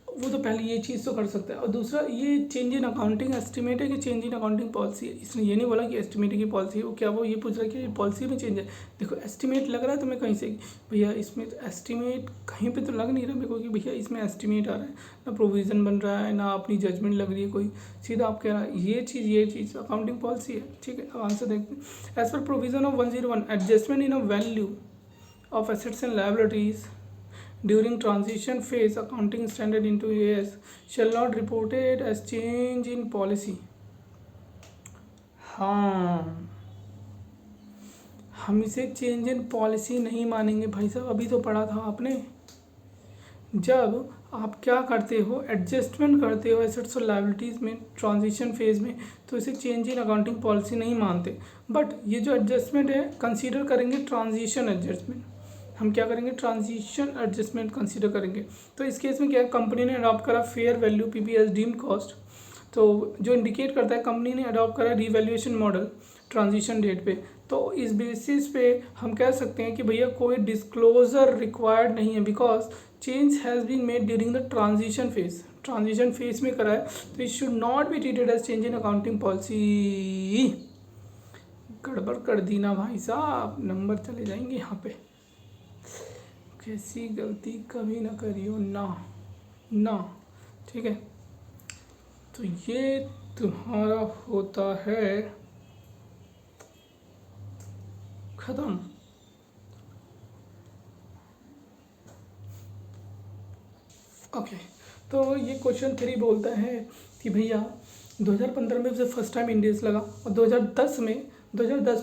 Speaker 1: वो तो पहले ये चीज़ तो कर सकता है। और दूसरा ये चेंज इन अकाउंटिंग एस्टिमेट है कि चेंज इन अकाउंटिंग पॉलिसी है, इसने ये नहीं बोला कि एस्टिमेट की पॉलिसी है, वो क्या वो ये पूछ रहा है कि पॉलिसी में चेंज है। देखो एस्टिमेट लग रहा है तुम्हें कहीं से भैया इसमें तो एस्टिमेट कहीं पे तो लग नहीं रहा मेरे को कि भैया इसमें एस्टिमेट आ रहा है, ना प्रोविज़न बन रहा है ना अपनी जजमेंट लग रही है कोई, सीधा आप कह रहा है ये चीज़ अकाउंटिंग पॉलिसी है, ठीक है। अब आंसर देखते हैं, as per provision of 101 adjustment in a value of assets and liabilities during transition phase accounting standard into AS shall not reported as change in policy। हाँ हम इसे चेंज इन पॉलिसी नहीं मानेंगे भाई साहब, अभी तो पढ़ा था आपने, जब आप क्या करते हो एडजस्टमेंट करते हो एसेट्स और लायबिलिटीज़ में ट्रांजिशन फेज में तो इसे चेंज इन अकाउंटिंग पॉलिसी नहीं मानते। बट ये जो एडजस्टमेंट है कंसीडर करेंगे ट्रांजिशन एडजस्टमेंट, हम क्या करेंगे ट्रांजिशन एडजस्टमेंट कंसीडर करेंगे। तो इस केस में क्या है कंपनी ने अडॉप्ट करा fair value PP as deemed cost, तो जो इंडिकेट करता है कंपनी ने अडॉप्ट करा रीवैल्यूएशन मॉडल ट्रांजिशन डेट पे। तो इस बेसिस पे हम कह सकते हैं कि भैया कोई डिस्क्लोजर रिक्वायर्ड नहीं है because change has been made during the transition phase, transition phase में करा है तो it should not be treated as change in accounting policy. गड़बड़ कर दी ना भाई साहब, नंबर चले जाएंगे यहाँ पे, कैसी गलती कभी ना करियो ना, ठीक है। तो ये तुम्हारा होता है खत्म। ओके तो ये क्वेश्चन 3 बोलता है कि भैया 2015 में उसे फर्स्ट टाइम इंडियस लगा और 2010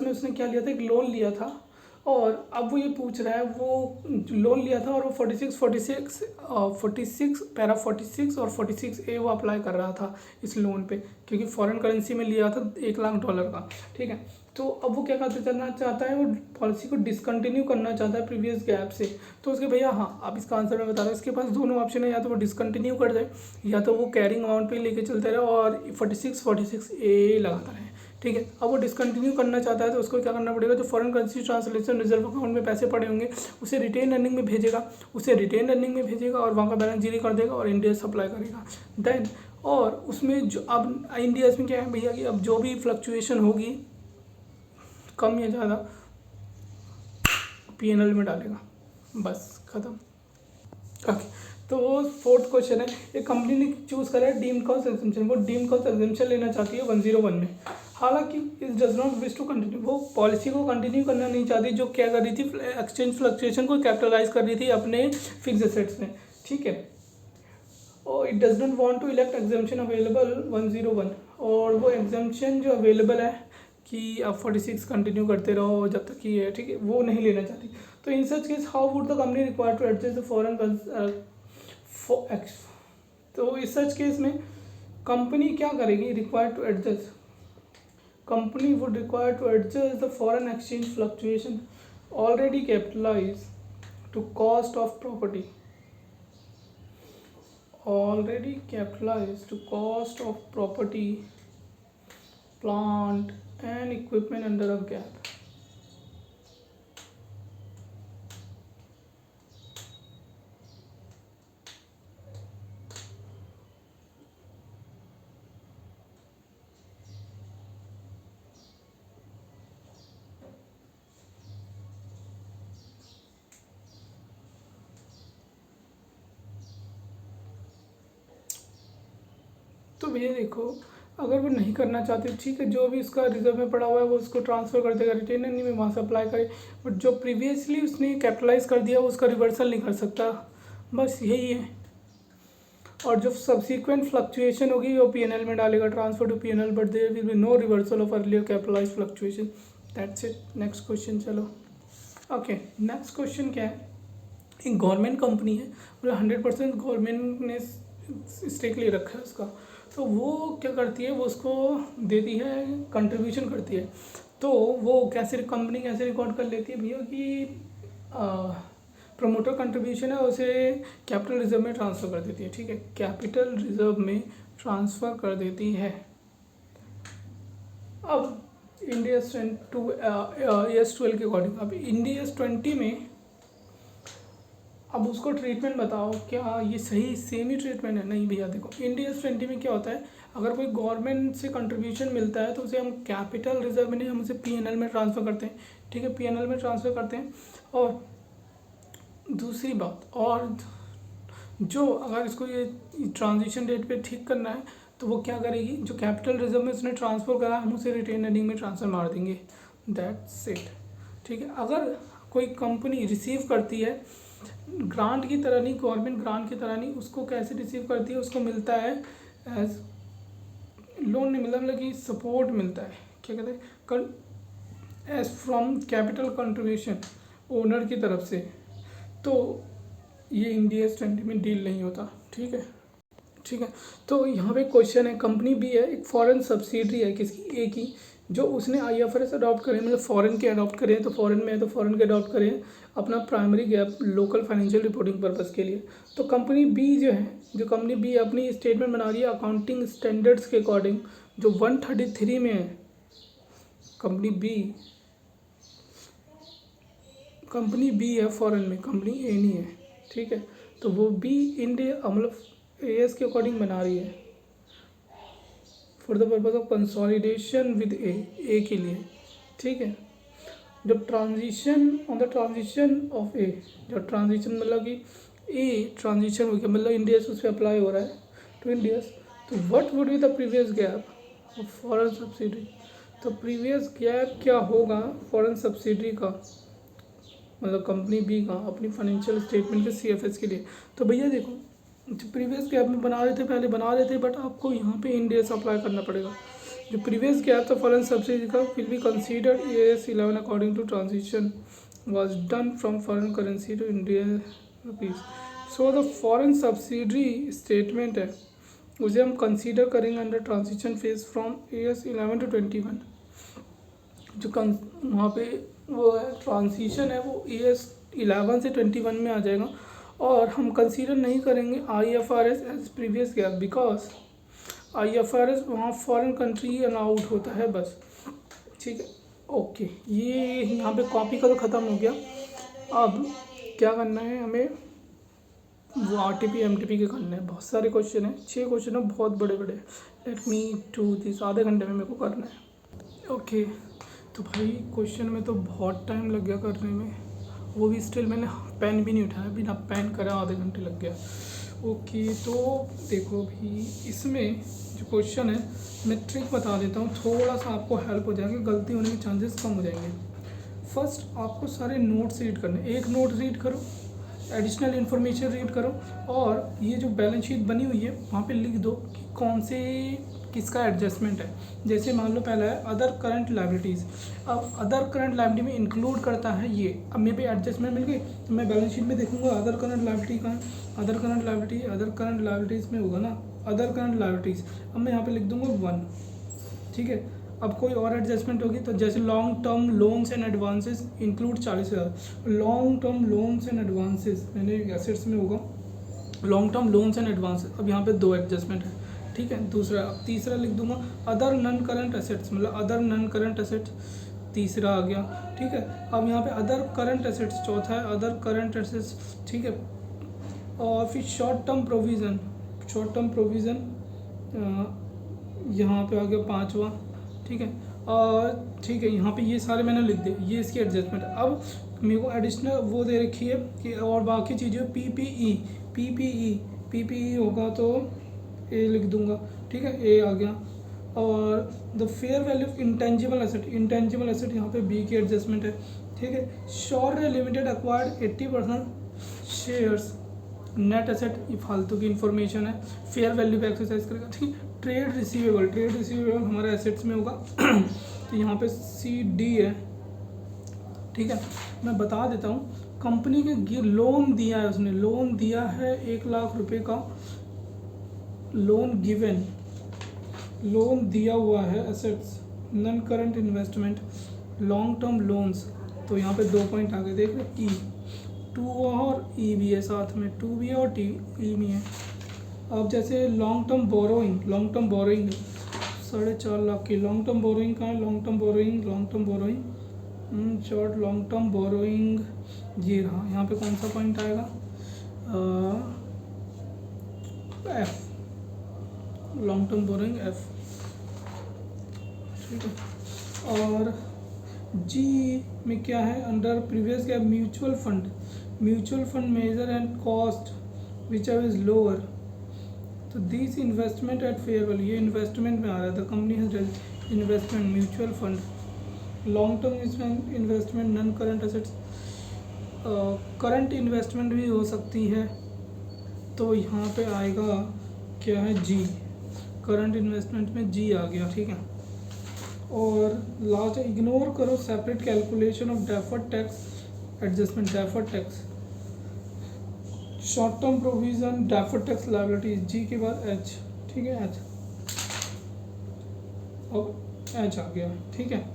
Speaker 1: में उसने क्या लिया था, एक लोन लिया था। और अब वो ये पूछ रहा है वो लोन लिया था और वो 46 पैरा 46 और 46A वो अप्लाई कर रहा था इस लोन पे क्योंकि फॉरेन करेंसी में लिया था $1,00,000 का, ठीक है। तो अब वो क्या करना चाहता है, वो पॉलिसी को डिसकंटिन्यू करना चाहता है प्रीवियस गैप से। तो उसके भैया हाँ आप इसका आंसर मैं बता रहा हूँ, इसके पास दोनों ऑप्शन है, या तो वो डिसकंटिन्यू कर दे या तो वो कैरिंग अमाउंट पे लेके चलते रहे और 46A लगाता रहे, ठीक है। अब वो डिसकंटिन्यू करना चाहता है तो उसको क्या करना पड़ेगा, जो foreign currency translation reserve account में पैसे पड़े होंगे उसे रिटेन अर्निंग में भेजेगा, और वहाँ का बैलेंस जीरो कर देगा और इंडिया सप्लाई करेगा देन। और उसमें जो अब इंडिया में क्या है भैया कि अब जो भी फ्लक्चुएशन होगी कम या ज़्यादा PNL में डालेगा, बस ख़त्म। ओके, तो फोर्थ क्वेश्चन है, एक कंपनी ने चूज़ करा है डीम्ड कॉस्ट एग्जम्पशन, वो डीम्ड कॉस्ट एग्जम्पशन लेना चाहती है 101 में, हालांकि it does not wish to continue, वो पॉलिसी को कंटिन्यू करना नहीं चाहती, जो क्या कर रही थी, एक्सचेंज फ्लक्चुएशन को कैपिटलाइज कर रही थी अपने फिक्स एसेट्स में, ठीक है। और it does not want to elect exemption available 101, और वो एग्जम्पशन जो अवेलेबल है कि आप 46 कंटिन्यू करते रहो जब तक कि है, ठीक है, वो नहीं लेना चाहती। तो in such case how would the company require to adjust the foreign, तो इस सच केस में कंपनी क्या करेगी, require to adjust, company would require to adjust the foreign exchange fluctuation already capitalize to cost of property, already capitalized to cost of property, plant and equipment under a GAAP. तो भैया देखो, अगर वो नहीं करना चाहते, ठीक है, जो भी उसका रिजर्व में पड़ा हुआ है वो उसको ट्रांसफ़र कर देगा रिटेनर में, वहाँ से अप्लाई करे, बट जो प्रीवियसली उसने कैपिटलाइज कर दिया उसका रिवर्सल नहीं कर सकता, बस यही है। और जो सब्सिक्वेंट फ्लक्चुएशन होगी वो पीएनएल में डालेगा, transfer to PNL, but there will be no reversal of earlier capitalize fluctuation. That's it. Next question चलो। ओके, नेक्स्ट क्वेश्चन क्या है, एक गवर्नमेंट कंपनी है, मतलब 100% गवर्नमेंट ने स्टेक ले रखा है उसका, तो वो क्या करती है, वो उसको देती है, कंट्रीब्यूशन करती है, तो वो कैसे कंपनी कैसे रिकॉर्ड कर लेती है भैया कि प्रमोटर कंट्रीब्यूशन है उसे कैपिटल रिजर्व में ट्रांसफ़र कर देती है, ठीक है, कैपिटल रिजर्व में ट्रांसफ़र कर देती है। अब इंडिया ES 12 के अकॉर्डिंग, अब इंडिया 20 में अब उसको ट्रीटमेंट बताओ, क्या ये सही सेम ही ट्रीटमेंट है? नहीं भैया, देखो इंडिया 20 में क्या होता है, अगर कोई गवर्नमेंट से कंट्रीब्यूशन मिलता है तो उसे हम कैपिटल रिजर्व में नहीं, हम उसे पीएनएल में ट्रांसफ़र करते हैं, ठीक है, पीएनएल में ट्रांसफ़र करते हैं। और दूसरी बात, और जो अगर इसको ये ट्रांजिशन डेट पे ठीक करना है तो वो क्या करेगी, जो कैपिटल रिजर्व में उसने ट्रांसफ़र करा हम उसे रिटेन अर्निंग में ट्रांसफ़र मार देंगे, दैट्स इट, ठीक है। अगर कोई कंपनी रिसीव करती है ग्रांट की तरह नहीं, गवर्नमेंट ग्रांट की तरह नहीं, उसको कैसे रिसीव करती है, उसको मिलता है एज लोन नहीं मिलता, मतलब कि सपोर्ट मिलता है, क्या कहते हैं, as from capital contribution owner की तरफ से, तो ये इंडिया 20 में डील नहीं होता, ठीक है, ठीक है। तो यहाँ पे क्वेश्चन है, कंपनी बी है, एक फॉरेन सब्सिडरी है किसकी, ए की, जो उसने IFRS अडॉप्ट करे, मतलब फॉरेन के अडॉप्ट करें, तो फॉरेन में है तो फॉरेन के अडॉप्ट करें अपना primary gap local financial reporting purpose के लिए। तो कंपनी बी जो है, जो कंपनी बी अपनी स्टेटमेंट बना रही है अकाउंटिंग स्टैंडर्ड्स के अकॉर्डिंग, जो 133 में है। कंपनी बी है फॉरेन में, कंपनी ए नहीं है, ठीक है। तो वो बी इंडिया मतलब AS के अकॉर्डिंग बना रही है for the purpose of consolidation with A के लिए, ठीक है। जब transition on the transition of A, जब ट्रांजिशन मतलब कि ए ट्रांजिशन हो गया, मतलब इंडियस उस पर अप्लाई हो रहा है टू इंडियस, तो what would be the previous gap of foreign subsidiary, तो प्रीवियस गैप क्या होगा फॉरेन सब्सिडरी का, मतलब कंपनी बी का अपनी फाइनेंशियल स्टेटमेंट के CFS के लिए। तो भैया देखो, जो प्रीवियस गैप में बना रहे थे पहले बना रहे थे, बट आपको यहाँ पे इंडियस अप्लाई करना पड़ेगा। जो प्रीवियस गैप था फॉरेन सब्सिडी का will be considered AS 11 according to transition was done from foreign currency to Indian rupees. So the foreign subsidiary statement है उसे हम कंसीडर करेंगे under transition phase from AS 11 to 21। जो वहाँ पे वो है ट्रांजिशन है वो AS 11 से 21 में आ जाएगा, और हम कंसीडर नहीं करेंगे IFRS as previous GAAP, because IFRS वहाँ फॉरेन कंट्री अलाउड होता है बस, ठीक है। ओके, ये यहाँ पे कॉपी का तो ख़त्म हो गया। अब क्या करना है हमें, वो RTP MTP के करने हैं, बहुत सारे क्वेश्चन हैं, 6 क्वेश्चन है, बहुत बड़े बड़े। लेट मी डू दिस, आधे घंटे में मेरे को करना है। ओके, तो भाई क्वेश्चन में तो बहुत टाइम लग गया करने में, वो भी स्टिल मैंने पेन भी नहीं उठाया, बिना पेन करा आधे घंटे लग गया। ओके, तो देखो अभी इसमें जो क्वेश्चन है मैं ट्रिक बता देता हूँ, थोड़ा सा आपको हेल्प हो जाएगा, गलती होने के चांसेस कम हो जाएंगे। फर्स्ट आपको सारे नोट्स रीड करने, एक नोट रीड करो, एडिशनल इन्फॉर्मेशन रीड करो, और ये जो बैलेंस शीट बनी हुई है वहाँ पे लिख दो कि कौन से किसका एडजस्टमेंट है। जैसे मान लो पहला है अदर करंट लायबिलिटीज़, अब अदर करंट लायबिलिटी में इंक्लूड करता है ये, अब मेरे पे एडजस्टमेंट मिल गई तो मैं बैलेंस शीट में देखूंगा अदर करंट लायबिलिटी का, अदर करंट लायबिलिटीज़ में होगा ना अदर करंट लायबिलिटीज़, अब मैं यहाँ पे लिख दूंगा 1, ठीक है। अब कोई और एडजस्टमेंट होगी तो जैसे long term loans and advances include 40,000, long term loans and advances मैंने एसेट्स में होगा long term loans and advances, अब यहाँ पे 2 एडजस्टमेंट है, ठीक है। दूसरा, अब तीसरा लिख दूंगा अदर नॉन करंट एसेट्स, मतलब अदर नॉन करंट एसेट्स, तीसरा आ गया, ठीक है। अब यहाँ पे अदर करंट एसेट्स चौथा है, अदर करंट एसेट्स, ठीक है। और फिर शॉर्ट टर्म प्रोविज़न यहाँ पे आ गया 5वां, ठीक है। और ठीक है, यहाँ पे ये सारे मैंने लिख दिए, ये इसकी एडजस्टमेंट है। अब मेरे को एडिशनल वो दे रखी है कि और बाकी चीज़ें पीपीई होगा तो ए लिख दूंगा, ठीक है, ए आ गया। और the fair value of intangible asset यहाँ पे बी की एडजस्टमेंट है, ठीक है। Sure limited acquired 80% shares, net asset ये फालतू की इन्फॉर्मेशन है, फेयर वैल्यू पे एक्सरसाइज करेगा, ठीक है। ट्रेड रिसीवेबल हमारे एसेट्स में होगा तो यहाँ पे सी डी है, ठीक है। मैं बता देता हूँ, कंपनी के लोन दिया है, उसने लोन दिया है 1 लाख रुपए का, लोन गिवन, लोन दिया हुआ है, assets, non current investment, long term loans, तो यहाँ पे 2 पॉइंट आ गए, देख रहे, ई 2 और ई भी है साथ में, 2 भी है और टी ई भी है। अब जैसे लॉन्ग टर्म बोरोइंग 4.5 लाख की लॉन्ग टर्म बोरोइंग कहाँ है, long term borrowing short long term borrowing ये रहा, यहाँ पे कौन सा पॉइंट आएगा, F, long term borrowing F, ठीक है। और जी में क्या है, अंडर प्रीवियस क्या, mutual fund measure and cost which are is lower, तो this investment at fair value, ये इन्वेस्टमेंट में आ रहा था, company has investment, mutual fund, long term investment, non current assets, current investment भी हो सकती है, तो यहाँ पे आएगा क्या है, जी, करंट इन्वेस्टमेंट में जी आ गया, ठीक है। और लास्ट इग्नोर करो separate calculation of deferred tax adjustment, deferred tax, short term provision, deferred tax liability, G के बाद एच, ठीक है, एच, अब एच आ गया, ठीक है।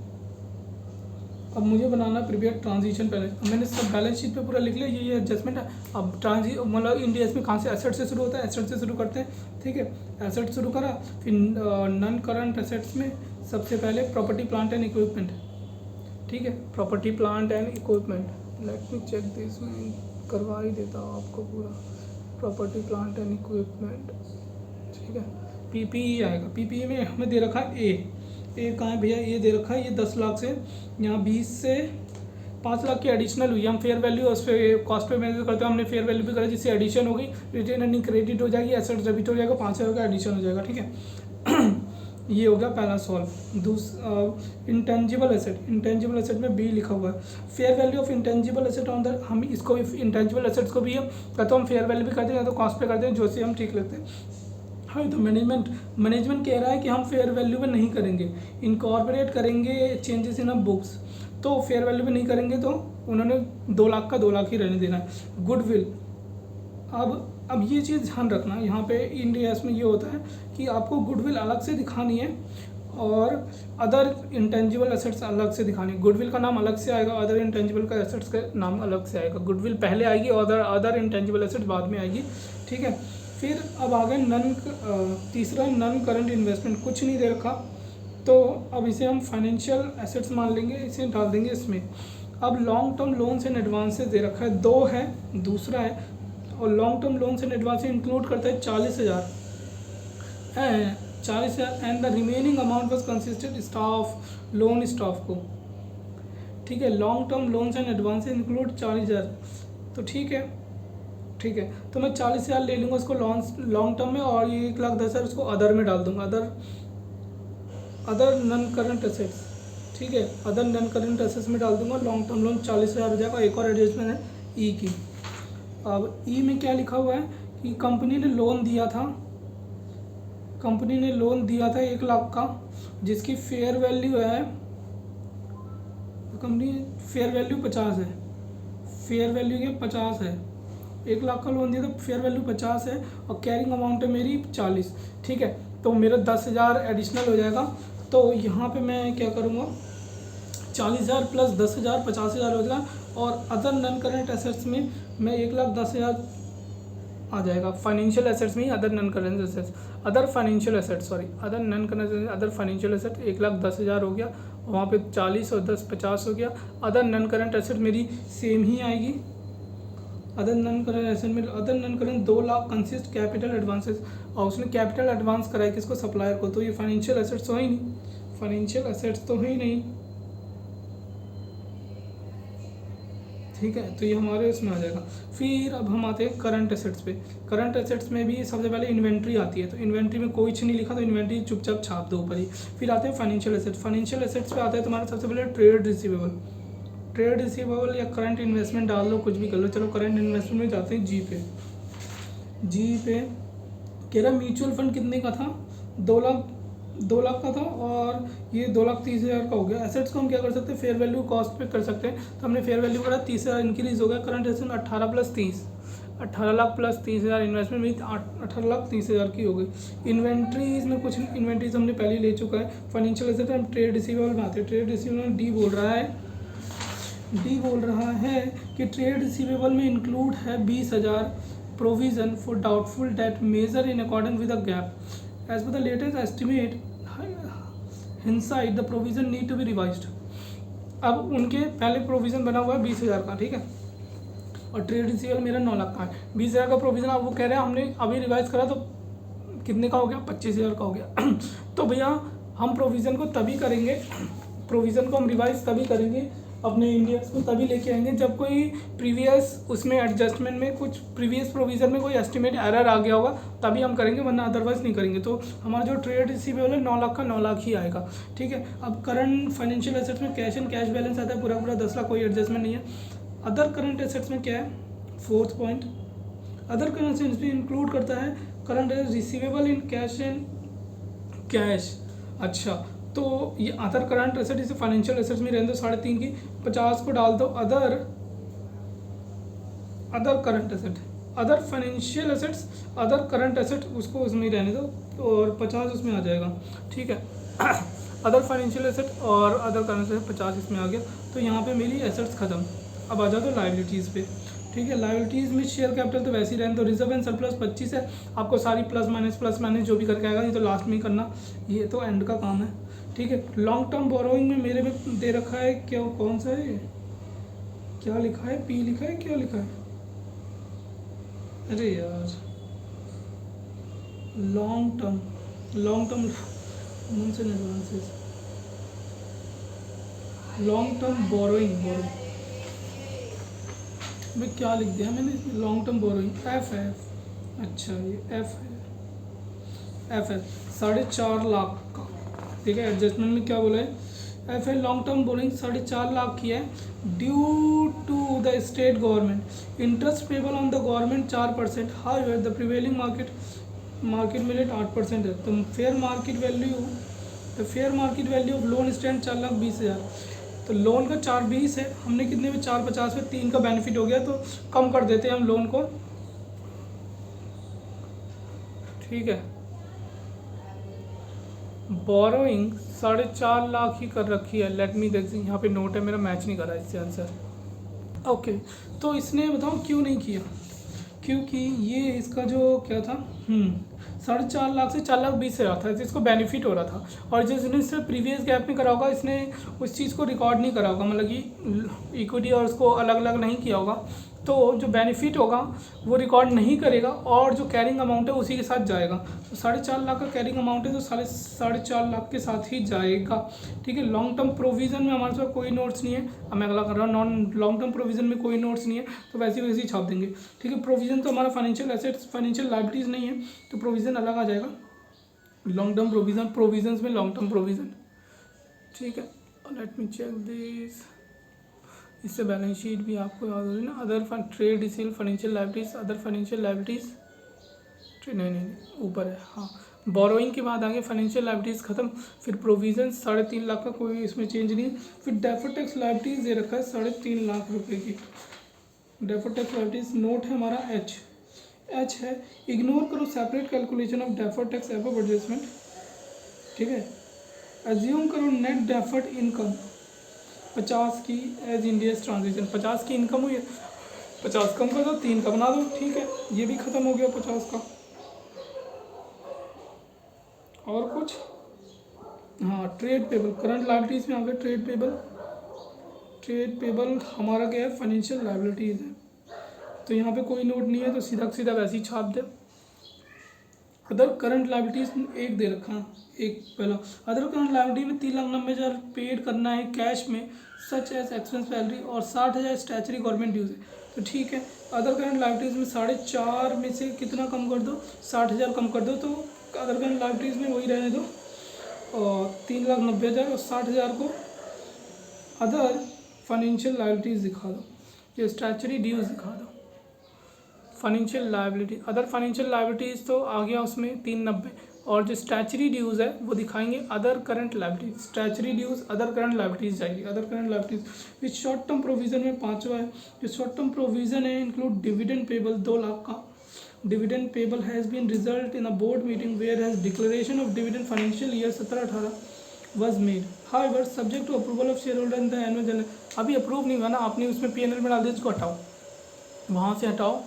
Speaker 1: अब मुझे बनाना प्रीपेयर ट्रांजिशन बैलेंस, अब मैंने सब बैलेंस शीट पे पूरा लिख लिया, ये एडजस्टमेंट है। अब मतलब इंडिया में कहाँ से, एसेट से शुरू होता है, एसेट से शुरू करते हैं, ठीक है। एसेट शुरू करा, फिर नॉन करंट एसेट्स में सबसे पहले प्रॉपर्टी प्लांट एंड इक्विपमेंट, ठीक है, property plant and equipment, let me check this, मैं करवा ही देता हूँ आपको पूरा, प्रॉपर्टी प्लांट एंड इक्विपमेंट, ठीक है। पीपीई आएगा, पीपीई में हमें दे रखा है ए कहाँ है भैया, ये दे रखा है, ये 10 लाख से यहाँ 20 से 5 लाख की एडिशनल हुई, हम फेयर वैल्यू उस पर कॉस्ट पे मेजर करते हैं, हमने फेयर वैल्यू भी करा, जिससे एडिशन होगी, रिटेन अर्निंग क्रेडिट हो जाएगी, एसेट डेबिट हो जाएगा, 5,000 का एडिशन हो जाएगा, ठीक है। ये हो गया पहला सॉल्व। इंटेंजिबल एसेट में बी लिखा हुआ है, fair value of intangible asset on the, हम इसको भी इंटेंजिबल एसेट्स को भी या तो हम फेयर वैल्यू भी करते हैं या तो कॉस्ट पे करते हैं, जो से हम ठीक लगते हैं। हाँ, तो मैनेजमेंट कह रहा है कि हम फेयर वैल्यू में नहीं करेंगे, इनकॉर्पोरेट करेंगे चेंजेस इन अ बुक्स, तो फेयर वैल्यू में नहीं करेंगे, तो उन्होंने 2 लाख का 2 लाख ही रहने देना है। गुडविल, अब ये चीज़ ध्यान रखना, यहाँ पे इंडिया में ये होता है कि आपको गुडविल अलग से दिखानी है और अदर इंटेंजिबल एसेट्स अलग से दिखानी है। गुडविल का नाम अलग से आएगा, अदर इंटेंजिबल का एसेट्स का नाम अलग से आएगा। गुडविल पहले आएगी और अदर इंटेंजिबल एसेट्स बाद में आएगी, ठीक है। फिर अब आ गए तीसरा नॉन करंट इन्वेस्टमेंट, कुछ नहीं दे रखा, तो अब इसे हम फाइनेंशियल एसेट्स मान लेंगे, इसे डाल देंगे इसमें। अब long term loans and advances दे रखा है, 2 है, दूसरा है, और long term loans and advances include करता है 40,000 and the remaining amount was consisted staff loan staff को, ठीक है। Long term loans and advance include 40,000, तो ठीक है, ठीक है। तो मैं 40,000 ले लूँगा उसको लॉन्ग टर्म में, और ये 1,10,000 उसको अदर में डाल दूँगा, अदर नॉन करंट एसेट्स, ठीक है, अदर नॉन करंट एसेट्स में डाल दूँगा। लॉन्ग टर्म लोन 40,000 हो जाएगा। एक और एडजस्टमेंट है ई की। अब ई में क्या लिखा हुआ है कि कंपनी ने लोन दिया था, कंपनी ने लोन दिया था 1 लाख का, जिसकी फेयर वैल्यू है, कंपनी फेयर वैल्यू 50 है, फेयर वैल्यू के 50 है, 1 लाख का लोन दिया तो फेयर वैल्यू 50 है, और कैरिंग अमाउंट है मेरी 40, ठीक है। तो मेरा 10,000 एडिशनल हो जाएगा। तो यहाँ पे मैं क्या करूँगा, 40,000 प्लस 10,000 50,000 हो जाएगा, और अदर नॉन करंट एसेट्स में मैं 1,10,000 आ जाएगा। फाइनेंशियल एसेट्स में ही other non current assets, other financial asset, sorry, other non current other financial asset 1,10,000 हो गया, वहाँ पे 40 और 10 50 हो गया। अदर नॉन करंट एसेट मेरी सेम ही आएगी। अदर नॉन करंट एसेट में other non current 2 lakh consist capital advances, और उसने कैपिटल एडवांस कराया किसको, सप्लायर को, तो ये फाइनेंशियल एसेट्स तो है ही नहीं, फाइनेंशियल एसेट्स तो है ही नहीं, ठीक है। तो ये हमारे उसमें आ जाएगा। फिर अब हम आते हैं करंट एसेट्स पे। करंट एसेट्स में भी सबसे पहले इन्वेंट्री आती है, तो इन्वेंट्री में कुछ नहीं लिखा तो इन्वेंट्री चुपचाप छाप दो ऊपर ही। फिर आते हैं फाइनेंशियल एसेट्स। फाइनेंशियल एसेट्स पे आता है तुम्हारा सबसे पहले ट्रेड रिसीवेबल। ट्रेड रिसीवेबल या करंट इन्वेस्टमेंट डाल लो, कुछ भी कर लो। चलो करंट इन्वेस्टमेंट में जाते हैं जी पे। जी पे कह रहा म्यूचुअल फंड कितने का था, 2 लाख का था, और ये 2,30,000 का हो गया। एसेट्स को हम क्या कर सकते हैं, फेयर वैल्यू कॉस्ट पे कर सकते हैं, तो हमने फेयर वैल्यू करा 30,000 इंक्रीज हो गया। Current asset 18 plus 30, 18 lakh plus 30,000 investment में 18,30,000 की हो गई। इन्वेंट्रीज में कुछ इन्वेंट्रीज हमने पहले ले चुका है। फाइनेंशियल एसेट हम ट्रेड रिसीवेबल में आते हैं। ट्रेड रिसीवेबल में डी बोल रहा है कि ट्रेड रिसीवेबल में इंक्लूड है 20,000 provision for doubtful debt measure in according with the gap as per the latest estimate inside the provision need to be revised. अब उनके पहले प्रोविजन बना हुआ है 20,000 का, ठीक है, और ट्रेड रिसीवेबल मेरा 9 लाख का है। 20,000 का प्रोविजन, अब वो कह रहे हैं हमने अभी रिवाइज करा तो कितने का हो गया, 25,000 का हो गया। तो भैया हम प्रोविज़न को तभी करेंगे, प्रोविज़न को हम रिवाइज तभी करेंगे, अपने इंडियंस को तभी लेके आएंगे जब कोई प्रीवियस उसमें एडजस्टमेंट में कुछ प्रीवियस प्रोविज़न में कोई एस्टिमेट एरर आ गया होगा, तभी हम करेंगे, वरना अदरवाइज नहीं करेंगे। तो हमारा जो ट्रेड रिसीवेबल है 9 लाख का 9 लाख ही आएगा, ठीक है। अब करंट फाइनेंशियल एसेट्स में कैश एंड कैश बैलेंस आता है पूरा 10 लाख, कोई एडजस्टमेंट नहीं है। अदर करंट एसेट्स में क्या है, 4th point, other current assets में इंक्लूड करता है current receivable in cash and cash. अच्छा, तो ये अदर करंट एसेट इसे फाइनेंशियल एसेट्स में रहने दो, 3.5 की 50 को डाल दो other current asset, other financial assets, other current asset उसको उसमें ही रहने दो, और 50 उसमें आ जाएगा, ठीक है। अदर फाइनेंशियल एसेट और अदर करंट एसेट 50 इसमें आ गया। तो यहाँ पे मेरी एसेट्स खत्म। अब आ जाओ तो लाइबिलिटीज़ पे, ठीक है। लाइबिलिटीज़ में शेयर कैपिटल तो वैसे ही रहने दो। रिजर्व एंड सरप्लस 25 है, आपको सारी प्लस माइनस जो भी करके आएगा, ये तो लास्ट में ही करना, ये तो एंड का काम है, ठीक है। लॉन्ग टर्म बोरोइंग में मेरे में दे रखा है, क्या कौन सा है, क्या लिखा है, पी लिखा है, क्या लिखा है, अरे यार, long term advances, long term borrowing में क्या लिख दिया मैंने, लॉन्ग टर्म बोरोइंग एफ है, अच्छा ये एफ है 4.5 लाख का, ठीक है। एडजस्टमेंट में क्या बोला है, एफ है लॉन्ग टर्म बोरिंग 4.5 लाख की है, due to the state government, interest payable on the government 4%, however the prevailing market में रेट 8% है। तो fair market value of loan stand 4,20,000, तो लोन का 4,20 है, हमने कितने में 4,50 में 3 का बेनिफिट हो गया, तो कम कर देते हैं हम लोन को, ठीक है। बोरोइंग 4.5 लाख ही कर रखी है, लेट मी देख, यहाँ पे नोट है मेरा, मैच नहीं करा इससे आंसर, ओके। तो इसने बताओ क्यों नहीं किया, क्योंकि ये इसका जो क्या था 4.5 लाख से 4,20,000 था, इसको बेनिफिट हो रहा था, और जिसने इससे प्रीवियस गैप में करा होगा, इसने उस चीज़ को रिकॉर्ड नहीं करा होगा, मतलब कि इक्विटी और उसको अलग अलग नहीं किया होगा, तो जो बेनिफिट होगा वो रिकॉर्ड नहीं करेगा और जो कैरिंग अमाउंट है उसी के साथ जाएगा। तो 4.5 लाख का कैरिंग अमाउंट है तो 4.5 लाख के साथ ही जाएगा। ठीक है, लॉन्ग टर्म प्रोविज़न में हमारे पास कोई नोट्स नहीं है, अब मैं अगला कर रहा हूँ। नॉन लॉन्ग टर्म प्रोविज़न में कोई नोट्स नहीं है तो वैसे वैसे ही छाप देंगे। ठीक है, प्रोविज़न तो हमारा फाइनेंशियल एसेट्स फाइनेंशियल लाइबिलिटीज़ नहीं है तो प्रोविज़न अलग आ जाएगा। लॉन्ग टर्म प्रोविजंस में लॉन्ग टर्म प्रोविज़न। ठीक है, लेट मी चेक दिस। इससे बैलेंस शीट भी आपको याद हो रही ना। Other trade receivable financial liabilities, other financial liabilities नहीं ऊपर है। हाँ, बोरोइंग के बाद आगे फाइनेंशियल लाइबिलिटीज खत्म, फिर प्रोविजन 3.5 लाख का कोई इसमें चेंज नहीं है। फिर डेफर्ड टैक्स लाइबिलिटीज दे रखा है 3.5 लाख रुपए की। डेफर्ड टैक्स लाइबिलिटीज नोट है हमारा एच है। इग्नोर करो separate calculation of deferred tax above adjustment. ठीक है, एज्यूम करो नेट डेफर्ड इनकम 50 की एज इंडियस ट्रांजिशन। 50 की इनकम हुई है, 50 कम कर दो, 3 का बना दो। ठीक है, ये भी खत्म हो गया 50 का। और कुछ, हाँ, ट्रेड पेबल करंट लाइबिलिटीज में आ गए। ट्रेड पेबल हमारा क्या है, फाइनेंशियल लाइबिलिटीज है तो यहाँ पे कोई नोट नहीं है तो सीधा सीधा वैसे ही छाप दे। अदर करंट लाइबिलिटीज एक दे रखा है, एक पहला अदर करंट लाइबिलिटी में 3,90,000 पेड करना है कैश में सच एज एक्सपेंस सैलरी और 60,000 स्टैचुरी गवर्नमेंट ड्यूज है। तो ठीक है, अदर करंट लाइबिलिटीज में 4.5 में से कितना कम कर दो, 60,000 कम कर दो तो अदर करंट लाइबिलिटीज में वही रहने दो और 3,90,000 और 60,000 को अदर फाइनेंशियल लाइबिलिटीज दिखा दो, ये स्टैचुरी ड्यूज दिखा दो। Financial liability other financial liabilities तो आ गया उसमें 390 और जो स्टैचुरी ड्यूज़ है वो दिखाएंगे other current liabilities. Statutory dues other current liabilities जाएगी। Other current liabilities with short term provision में 5वां है। जो शॉर्ट टर्म प्रोविजन है इंक्लूड डिविडेंड पेबल 2 लाख का। Dividend payable has been result in a board meeting where has declaration of dividend financial year 17-18 was made however subject to approval of share holder in the annual general. अभी अप्रूव नहीं हुआ ना, आपने उसमें PNL में डाल दिया, इसको हटाओ, वहाँ से हटाओ,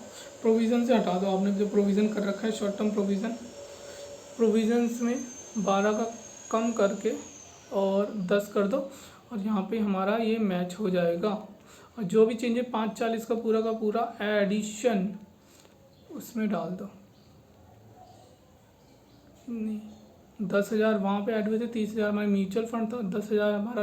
Speaker 1: प्रोविज़न से हटा दो। आपने जो प्रोविज़न कर रखा है शॉर्ट टर्म प्रोविज़न्स में 12 का कम करके और 10 कर दो और यहाँ पे हमारा ये मैच हो जाएगा। और जो भी चेंज है 540 का पूरा एडिशन उसमें डाल दो। नहीं, 10,000 वहाँ पे ऐड हुए थे, 30,000 हमारा म्यूचुअल फंड था, 10,000 हमारा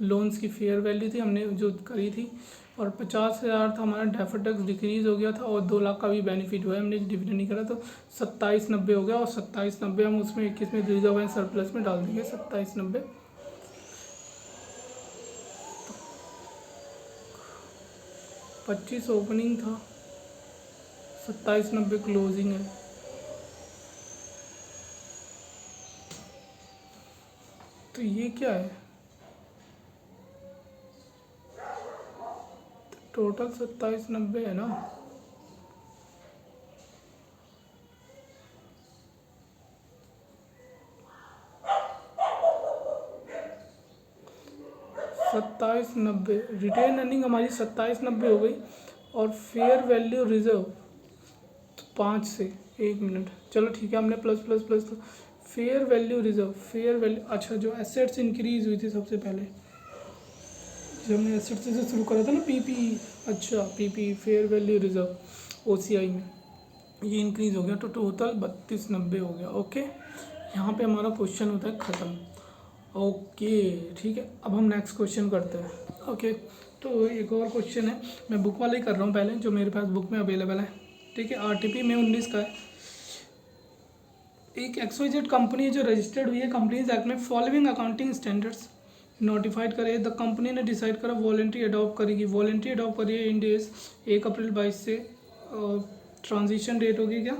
Speaker 1: लोन्स की फेयर वैल्यू थी हमने जो करी थी और 50,000 था हमारा डेफर्ड टैक्स डिक्रीज़ हो गया था और 2 लाख का भी बेनिफिट हुआ है, हमने डिविडेंड नहीं करा तो 2790 हो गया। और 2790 हम उसमें 21 में रिजर्व एंड सरप्लस में डाल देंगे 2790। 25 ओपनिंग था, 2790 क्लोजिंग है। तो ये क्या है, टोटल 2790 है ना। सत्ताईस नब्बे रिटेन अर्निंग हमारी 2790 हो गई और फेयर वैल्यू रिजर्व 5 से 1 मिनट, चलो ठीक है, हमने plus plus plus fair value reserve अच्छा जो एसेट्स इंक्रीज हुई थी सबसे पहले जब हमने एसेट्स से शुरू करा था ना PPE, अच्छा PPE fair value reserve OCI में ये इंक्रीज हो गया तो टोटल 3290 हो गया। ओके, यहाँ पे हमारा क्वेश्चन होता है ख़त्म। ओके ठीक है, अब हम नेक्स्ट क्वेश्चन करते हैं। ओके, तो एक और क्वेश्चन है, मैं बुक वाला ही कर रहा हूँ पहले जो मेरे पास बुक में अवेलेबल है। ठीक है, RTP में 19 का है। एक XYZ कंपनी है जो रजिस्टर्ड हुई है कंपनीज एक्ट में, फॉलोइंग अकाउंटिंग स्टैंडर्ड्स नोटिफाइड करे। द कंपनी ने डिसाइड करा वॉलेंट्री अडॉप्ट करेगी। वॉलेंट्री अडॉप्ट करिए इन डेज 1 अप्रैल 22 से। ट्रांजिशन डेट होगी क्या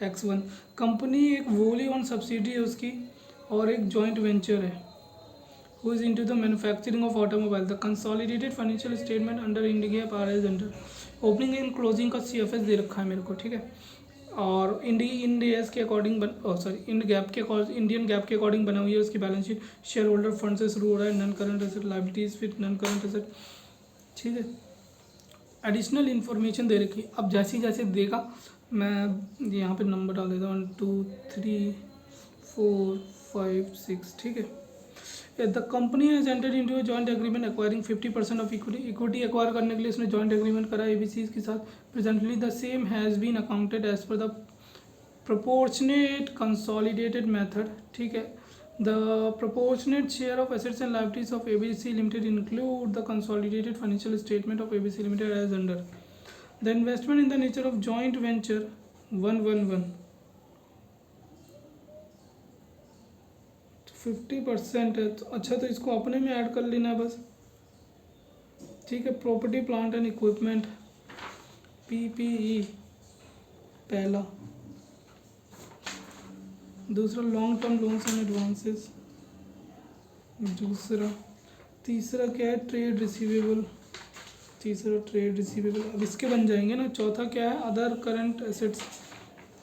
Speaker 1: X1। कंपनी एक वोली ऑन सब्सिडी है उसकी और एक जॉइंट वेंचर है who is into the manufacturing of automobile. The consolidated financial statement under India RS under opening and closing का CFS दे रखा है मेरे को। ठीक है, और इंडियस के अकॉर्डिंग इंडियन गैप के अकॉर्डिंग बना हुई है उसकी balance sheet. Share holder fund से शुरू हो रहा है, नॉन करंट एसेट लाइबिलिटीज फिर नॉन करंट एसेट। ठीक है, एडिशनल इन्फॉर्मेशन दे रखी है। अब जैसे जैसे देगा मैं यहाँ पे नंबर डाल देता हूँ 1 2 3 4 5 6। ठीक है, the company has entered into a joint agreement acquiring 50% of equity, equity acquire करने के लिए इसने जॉइंट एग्रीमेंट करा एबीसी के साथ। Presently the same has been accounted as per the proportionate consolidated method, ठीक है। The proportionate share of assets and liabilities of ABC limited include the consolidated financial statement of ABC limited as under. The investment in the nature of joint venture 111 50% है। तो अच्छा, तो इसको अपने में ऐड कर लेना है बस, ठीक है। Property plant and equipment PPE पहला, दूसरा long term loans and advances दूसरा, तीसरा क्या है ट्रेड रिसीवेबल, तीसरा ट्रेड रिसीवेबल। अब इसके बन जाएंगे ना। चौथा क्या है अदर करंट एसेट्स,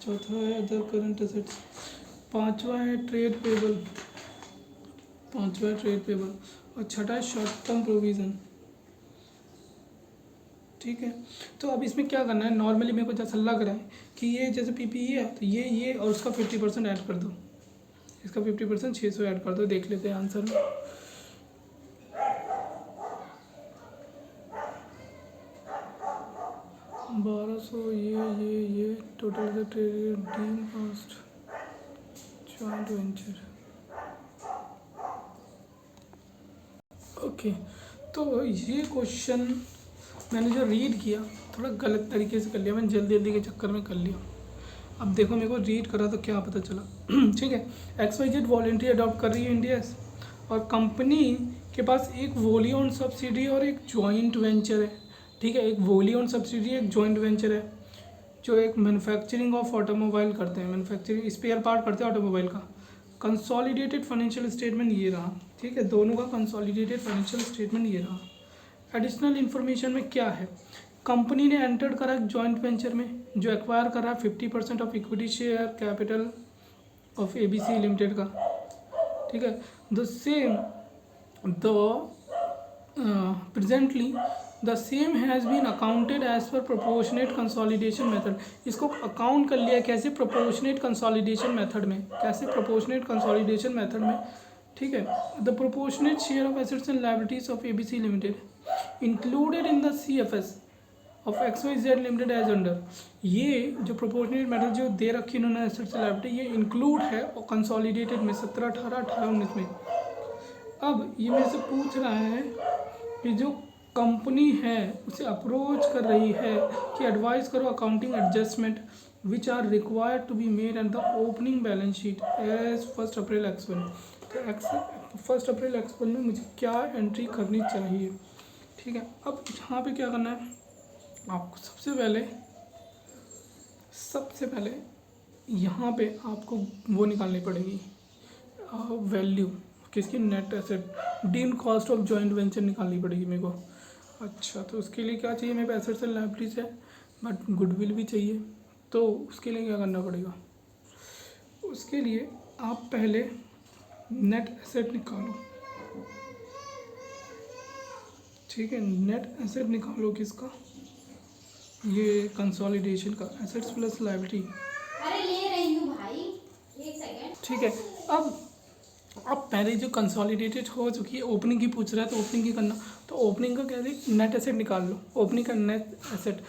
Speaker 1: चौथा है अदर करंट एसेट्स। पांचवा है ट्रेड पेबल, पांचवा है ट्रेड पेबल। और छठा है शॉर्ट टर्म प्रोविज़न, ठीक है। तो अब इसमें क्या करना है, नॉर्मली मेरे को जैसा लग रहा है कि ये जैसे पीपीई है तो ये और उसका 50% ऐड कर दो, इसका 50% 600 ऐड कर दो। देख लेते हैं आंसर में। बारह सौ ये total trade deem cost joint venture. Okay, तो ये क्वेश्चन मैंने जो रीड किया थोड़ा गलत तरीके से कर लिया, मैंने जल्दी के चक्कर में कर लिया। अब देखो मेरे को रीड करा तो क्या पता चला ठीक है। XYZ वॉलेंट्री अडॉप्ट कर रही है इंडिया और कंपनी के पास एक वोली ओन सब्सिडी और एक जॉइंट वेंचर है, ठीक है। एक वोली ओन सब्सिडी, एक जॉइंट वेंचर है जो एक मैन्युफैक्चरिंग ऑफ ऑटोमोबाइल करते हैं, मैन्युफैक्चरिंग स्पेयर पार्ट करते हैं ऑटोमोबाइल का। कंसोलिडेटेड फाइनेंशियल स्टेटमेंट ये रहा, ठीक है। दोनों का कंसोलिडेटेड फाइनेंशियल स्टेटमेंट ये रहा। एडिशनल इन्फॉर्मेशन में क्या है, कंपनी ने एंटर्ड करा जॉइंट वेंचर में जो एक्वायर कर रहा है 50% of equity share capital of ABC limited का, ठीक है। The same presently the same has been accounted as per proportionate consolidation method. इसको अकाउंट कर लिया कैसे, प्रोपोर्शनेट कंसोलिडेशन मेथड में। कैसे, प्रोपोर्शनेट कंसोलिडेशन मेथड में, ठीक है। The proportionate share of assets and liabilities of ABC limited included in the CFS of XYZ limited as under. ये जो प्रोपोर्शनेट मेथड जो दे रखी इन्होंने एसेट्स एंड लायबिलिटी, ये इंक्लूड है और कंसोलिडेटेड में 17, 18, 18, 19 में। अब ये मेरे से पूछ रहा है कि जो कंपनी है उसे अप्रोच कर रही है कि एडवाइस करो accounting adjustment which are required to be made at the opening balance sheet as 1 April X1। तो 1 अप्रैल X1 में मुझे क्या एंट्री करनी चाहिए, ठीक है। अब यहाँ पे क्या करना है आपको, सबसे पहले यहाँ पे आपको वो निकालनी पड़ेगी वैल्यू किसकी, net asset deem cost of joint venture निकालनी पड़ेगी मेरे को। अच्छा, तो उसके लिए क्या चाहिए, मेरे पे एसेट्स एंड लायबिलिटीज है बट गुडविल भी चाहिए। तो उसके लिए क्या करना पड़ेगा, उसके लिए आप पहले नेट एसेट निकालो, ठीक है। नेट एसेट निकालो किसका, ये कंसोलिडेशन का, एसेट्स प्लस लायबिलिटी।
Speaker 2: अरे ले रही हूँ भाई, एक सेकंड,
Speaker 1: ठीक है। अब पहले जो कंसोलिडेटेड हो चुकी है, ओपनिंग की पूछ रहा है तो ओपनिंग की करना। तो ओपनिंग का क्या है, नेट एसेट निकाल लो। ओपनिंग का net asset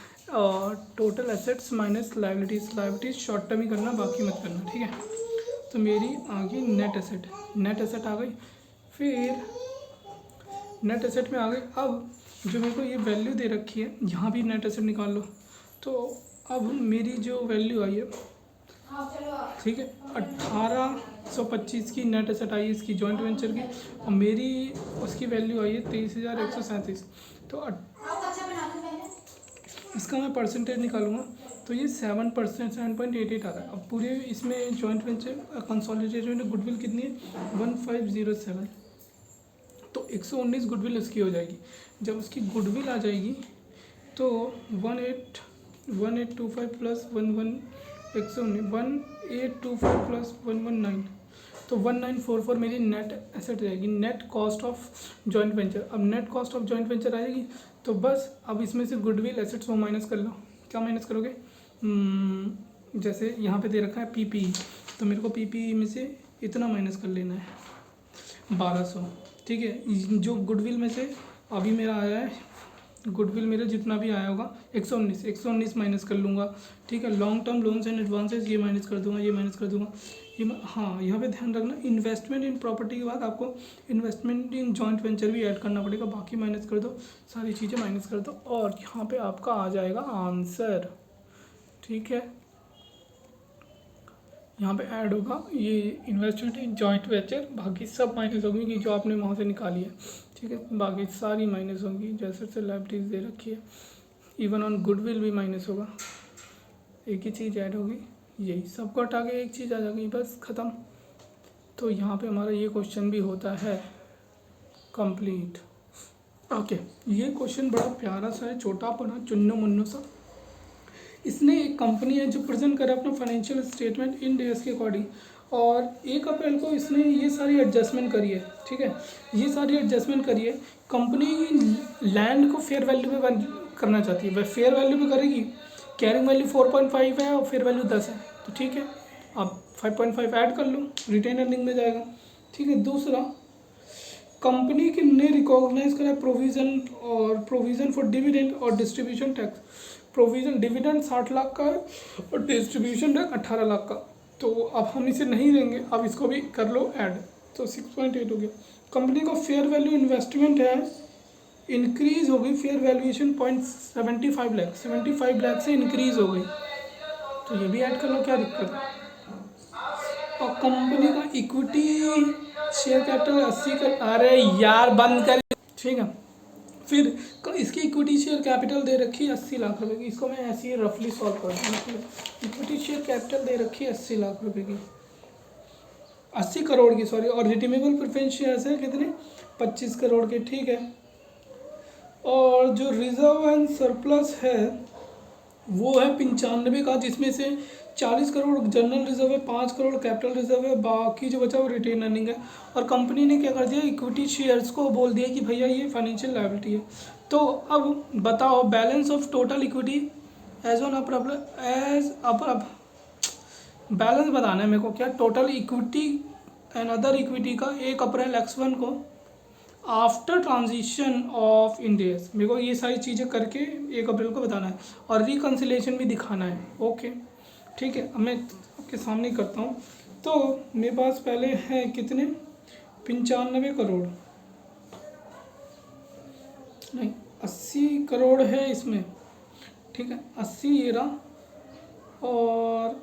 Speaker 1: total assets minus liabilities short term ही करना, बाकी मत करना, ठीक है। तो मेरी आ गई नेट एसेट आ गई। फिर नेट एसेट में आ गई। अब जो मेरे को ये वैल्यू दे रखी है, यहाँ भी नेट एसेट निकाल लो। तो अब मेरी जो वैल्यू आई है, ठीक है, 1825 की नेट एसेट आई है इसकी जॉइंट वेंचर की, और मेरी उसकी वैल्यू आई है 23,137। तो इसका मैं परसेंटेज निकालूंगा तो ये 7%, 7.88 आ रहा है। अब पूरे इसमें जॉइंट वेंचर कंसोलिडेटेड में गुडविल कितनी है, 1507। तो 119 गुडविल उसकी हो जाएगी। जब उसकी गुडविल आ जाएगी तो 1825 प्लस 1825 प्लस 119, तो 1944 मेरी नेट एसेट रहेगी, net cost of joint venture. अब net cost of joint venture आएगी तो बस अब इसमें से गुडविल एसेट्स वो माइनस कर लो। क्या माइनस करोगे, जैसे यहाँ पे दे रखा है पीपीई, तो मेरे को पीपीई में से इतना माइनस कर लेना है। 1200, ठीक है। जो गुडविल में से अभी मेरा आया है, गुडविल मेरा जितना भी आया होगा 119 माइनस कर लूँगा, ठीक है। Long term loans and advances ये माइनस कर दूंगा, ये माइनस कर दूंगा, हाँ यहाँ पे ध्यान रखना, इन्वेस्टमेंट इन प्रॉपर्टी के बाद आपको इन्वेस्टमेंट इन जॉइंट वेंचर भी ऐड करना पड़ेगा, बाकी माइनस कर दो, सारी चीज़ें माइनस कर दो और यहाँ पे आपका आ जाएगा आंसर, ठीक है। यहाँ पे ऐड होगा ये इन्वेस्टमेंट इन जॉइंट वेंचर, बाकी सब माइनस होगी कि जो आपने वहाँ से निकाली है, ठीक है। बाकी सारी माइनस होंगी, जैसे से लाइबिलिटीज दे रखी है, इवन ऑन गुडविल भी माइनस होगा, एक ही चीज़ ऐड होगी, यही सबको हटा के एक चीज़ आ जाएगी, बस ख़त्म। तो यहाँ पे हमारा ये क्वेश्चन भी होता है कंप्लीट। ओके, ये क्वेश्चन बड़ा प्यारा सा है, छोटा पड़ा चुन्नू मुन्नू सा। इसने एक कंपनी है जो प्रेजेंट करे अपना फाइनेंशियल स्टेटमेंट इन डेज के अकॉर्डिंग, और 1 अप्रैल को इसने ये सारी एडजस्टमेंट करी है, ठीक है। ये सारी एडजस्टमेंट करी है, कंपनी लैंड को फेयर वैल्यू में करना चाहती है, वह फेयर वैल्यू में करेगी, कैरिंग वैल्यू 4.5 है और फेयर वैल्यू 10 है, तो ठीक है, आप 5.5 ऐड कर लो, रिटेन अर्निंग में जाएगा, ठीक है। दूसरा, कंपनी के ने रिकॉग्नाइज करा प्रोविज़न फॉर डिविडेंड और distribution tax. Provision dividend 60 lakh का है और डिस्ट्रीब्यूशन टैक्स 18 लाख का, तो अब हम इसे नहीं देंगे, अब इसको भी कर लो ऐड, तो 6.8 हो गया। कंपनी का फेयर वैल्यू इन्वेस्टमेंट है, इंक्रीज हो गई, फेयर वैल्यूएशन 0.75 लाख, 75 लाख से इंक्रीज हो गई, तो ये भी ऐड कर लो, क्या दिक्कत है। और कंपनी का इक्विटी शेयर कैपिटल 80 कर, अरे यार बंद कर, ठीक है। फिर इसकी इक्विटी शेयर कैपिटल दे रखी है 80 लाख रुपए की, इसको मैं ऐसे ही रफली सॉल्व कर दूँ। इक्विटी शेयर कैपिटल दे रखी है 80 लाख रुपए की, 80 करोड़ की, सॉरी, और रिडीमेबल प्रेफरेंस शेयर्स है कितने, 25 करोड़ के, ठीक है। और जो रिजर्व एंड सरप्लस है वो है 95 का, जिसमें से 40 करोड़ जनरल रिजर्व है, 5 करोड़ कैपिटल रिजर्व है, बाकी जो बचा वो रिटेन अर्निंग है। और कंपनी ने क्या कर दिया, इक्विटी शेयर्स को बोल दिया कि भैया ये फाइनेंशियल लायबिलिटी है। तो अब बताओ, balance of total equity as on upper balance बताना है मेरे को, क्या total equity and other equity का 1 अप्रैल X1 को आफ्टर ट्रांजिशन ऑफ इंडेस, मेरे को ये सारी चीज़ें करके 1 अप्रैल को बताना है और रिकन्सिलेशन भी दिखाना है, ओके, ठीक है। अब मैं आपके सामने करता हूँ। तो मेरे पास पहले है कितने, 95 करोड़ नहीं, 80 करोड़ है इसमें, ठीक है, 80 ये रहा, और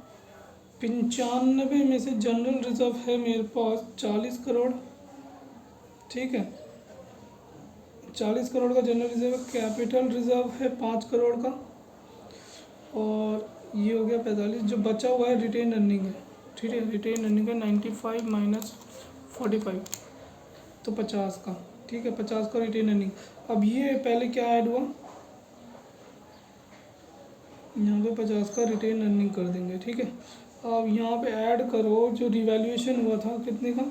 Speaker 1: 95 में से जनरल रिजर्व है मेरे पास 40 करोड़, ठीक है, 40 करोड़ का जनरल रिजर्व है, कैपिटल रिजर्व है 5 करोड़ का, और ये हो गया 45, जो बचा हुआ है रिटेन अर्निंग है, ठीक है, रिटेन अर्निंग है 95 माइनस 45, तो 50 का, ठीक है, 50 का रिटेन अर्निंग। अब ये पहले क्या ऐड हुआ, यहाँ पे 50 का रिटेन अर्निंग कर देंगे, ठीक है। अब यहाँ पे ऐड करो जो रिवैल्यूएशन हुआ था कितने का,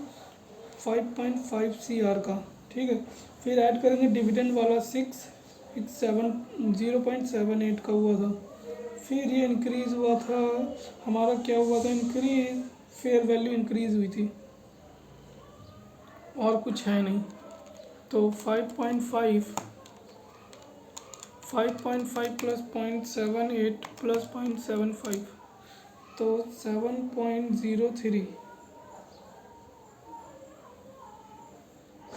Speaker 1: 5.5 CR का, ठीक है। फिर ऐड करेंगे डिविडेंड वाला 0.78 का हुआ था। फिर ये इंक्रीज़ हुआ था हमारा, क्या हुआ था इंक्रीज, फेयर वैल्यू इंक्रीज़ हुई थी, और कुछ है नहीं। तो 5.5 प्लस 0.78 प्लस 0.75, तो 7.03,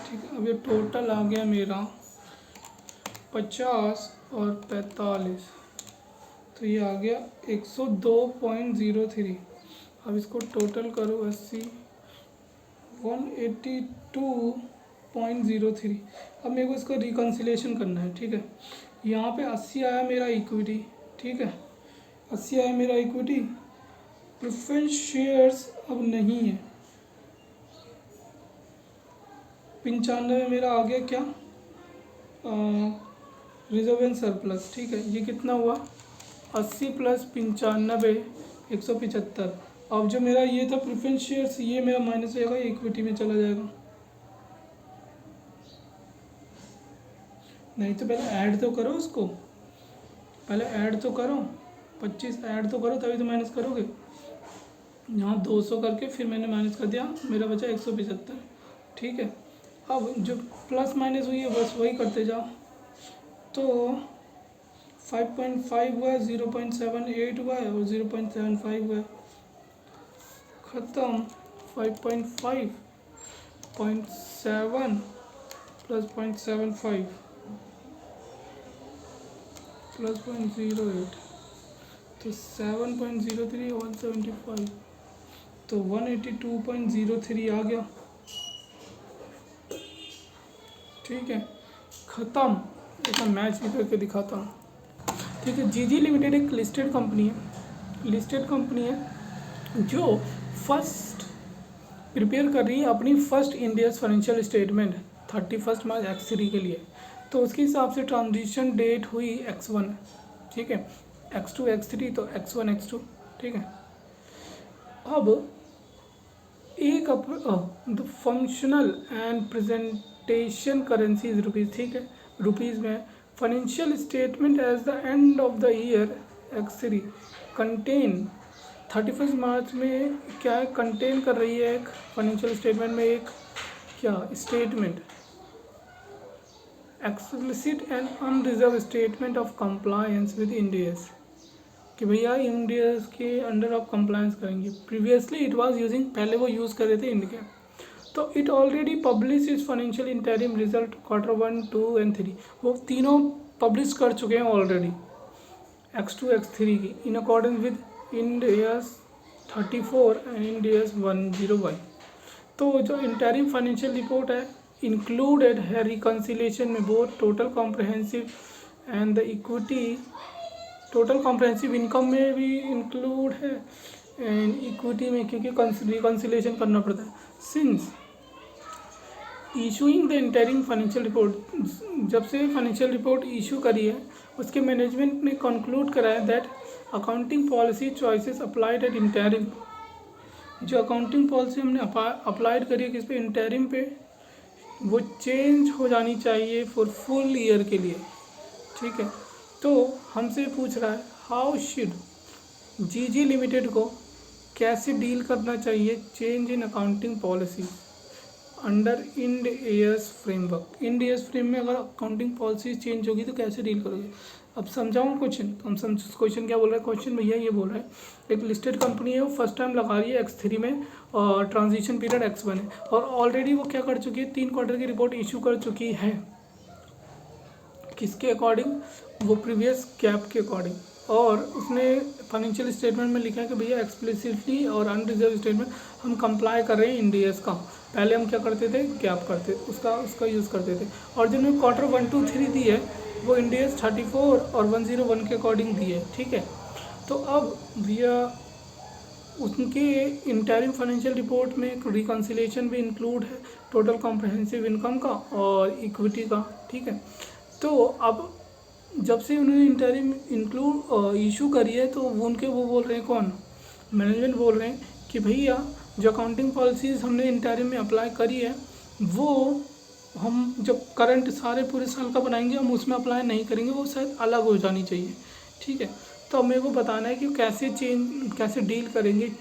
Speaker 1: ठीक है। अब ये टोटल आ गया मेरा 50 और 45, तो ये आ गया 102.03। अब इसको टोटल करो 80, 182.03। अब मेरे को इसका रिकन्सिलेशन करना है, ठीक है। यहाँ पे 80 आया मेरा इक्विटी, ठीक है, 80 आया मेरा इक्विटी, प्रेफरेंस शेयर्स अब नहीं है, 95 मेरा आ गया क्या, रिजर्व एंड सरप्लस, ठीक है। ये कितना हुआ, 80 प्लस 95 175। अब जो मेरा ये था प्रेफरेंस शेयर्स, ये मेरा माइनस हो जाएगा, इक्विटी में चला जाएगा। नहीं तो पहले ऐड तो करो उसको, पहले ऐड तो करो, 25 ऐड तो करो, तभी तो माइनस करोगे। यहाँ 200 करके फिर मैंने माइनस कर दिया, मेरा बचा 175, ठीक है। अब जो प्लस माइनस हुई है बस वही करते जाओ। तो 5.5 हुआ, 0.78 हुआ है और 0.75 हुआ है। ख़त्म। 5.5 0.7 प्लस 0.75 प्लस 0.08 तो 7.03 175 तो 182.03 आ गया। ठीक है, ख़त्म। एक मैच भी करके दिखाता हूँ। ठीक है, जीजी लिमिटेड एक लिस्टेड कंपनी है जो फर्स्ट प्रिपेयर कर रही है अपनी फर्स्ट इंडियाज़ फाइनेंशियल स्टेटमेंट 31 मार्च X3 के लिए। तो उसके हिसाब से ट्रांजिशन डेट हुई X1, ठीक है, X2 X3 तो X1 X2, ठीक है। अब एक the functional and presentation currency is rupees, ठीक है, रुपीज़ में। Financial statement as the end of the year X3 contain 31 March में क्या है, कंटेन कर रही है एक फाइनेंशियल स्टेटमेंट में एक क्या statement explicit and unreserved statement of compliance with Ind AS, कि भैया इंडियस के अंडर आप कंप्लायंस करेंगे। प्रीवियसली इट वाज यूजिंग, पहले वो यूज़ कर रहे थे इंडिया। तो it already publish is financial interim result Q1, 2 and 3, वो तीनों पब्लिश कर चुके हैं ऑलरेडी X2 X3 की, in accordance with India's 34 and India's 101। तो जो इंटरिम फाइनेंशियल रिपोर्ट है इंक्लूडेड है रिकन्सिलेशन में both total comprehensive and the equity, total comprehensive income में भी इंक्लूड है एंड इक्विटी में, क्योंकि रिकन्सिलेशन करना पड़ता है। Since issuing the interim financial report, जब से फाइनेंशियल रिपोर्ट इशू करी है उसके मैनेजमेंट ने कंक्लूड करा है that accounting policy choices applied at interim, जो अकाउंटिंग पॉलिसी हमने अप्लाइड करी है किस पे, इंटरिम पे, वो चेंज हो जानी चाहिए फॉर फुल ईयर के लिए। ठीक है, तो हमसे पूछ रहा है हाउ शुड जीजी लिमिटेड को कैसे डील करना चाहिए change in accounting policy under Ind AS framework. Ind AS frame में अगर अकाउंटिंग पॉलिसी चेंज होगी तो कैसे डील करोगे। अब समझाऊँ क्वेश्चन, तो हम क्वेश्चन क्या बोल रहा है, क्वेश्चन भैया ये बोल रहा है एक लिस्टेड कंपनी है, वो फर्स्ट टाइम लगा रही है X3 में और ट्रांजिशन पीरियड X1 है, और ऑलरेडी वो क्या कर चुकी है, 3 क्वार्टर की रिपोर्ट इशू कर चुकी है। किसके अकॉर्डिंग, वो प्रीवियस गैप के अकॉर्डिंग, और उसने फाइनेंशियल स्टेटमेंट में लिखा है कि भैया एक्सप्लिसिटली और अनरिजर्व स्टेटमेंट हम कंप्लाई कर रहे हैं इंडियस का। पहले हम क्या करते थे, गैप करते, उसका यूज़ करते थे, और जिन्होंने Q1, 2, 3 दी है वो इंडियस 34 और 101 के अकॉर्डिंग दी है। ठीक है, तो अब भैया उनके इंटरिम फाइनेंशियल रिपोर्ट में एक रिकन्सिलेशन भी इंक्लूड है टोटल कॉम्प्रहेंसिव इनकम का और इक्विटी का। ठीक है, तो अब जब से उन्होंने इंटरिम इंक्लूड इशू करी है तो उनके वो बोल रहे हैं, कौन, मैनेजमेंट बोल रहे हैं कि भैया जो अकाउंटिंग पॉलिसीज़ हमने इंटरिम में अप्लाई करी है वो हम जब करंट सारे पूरे साल का बनाएंगे हम उसमें अप्लाई नहीं करेंगे, वो शायद अलग हो जानी चाहिए। ठीक है, तो अब मेरे को बताना है कि कैसे डील करेंगे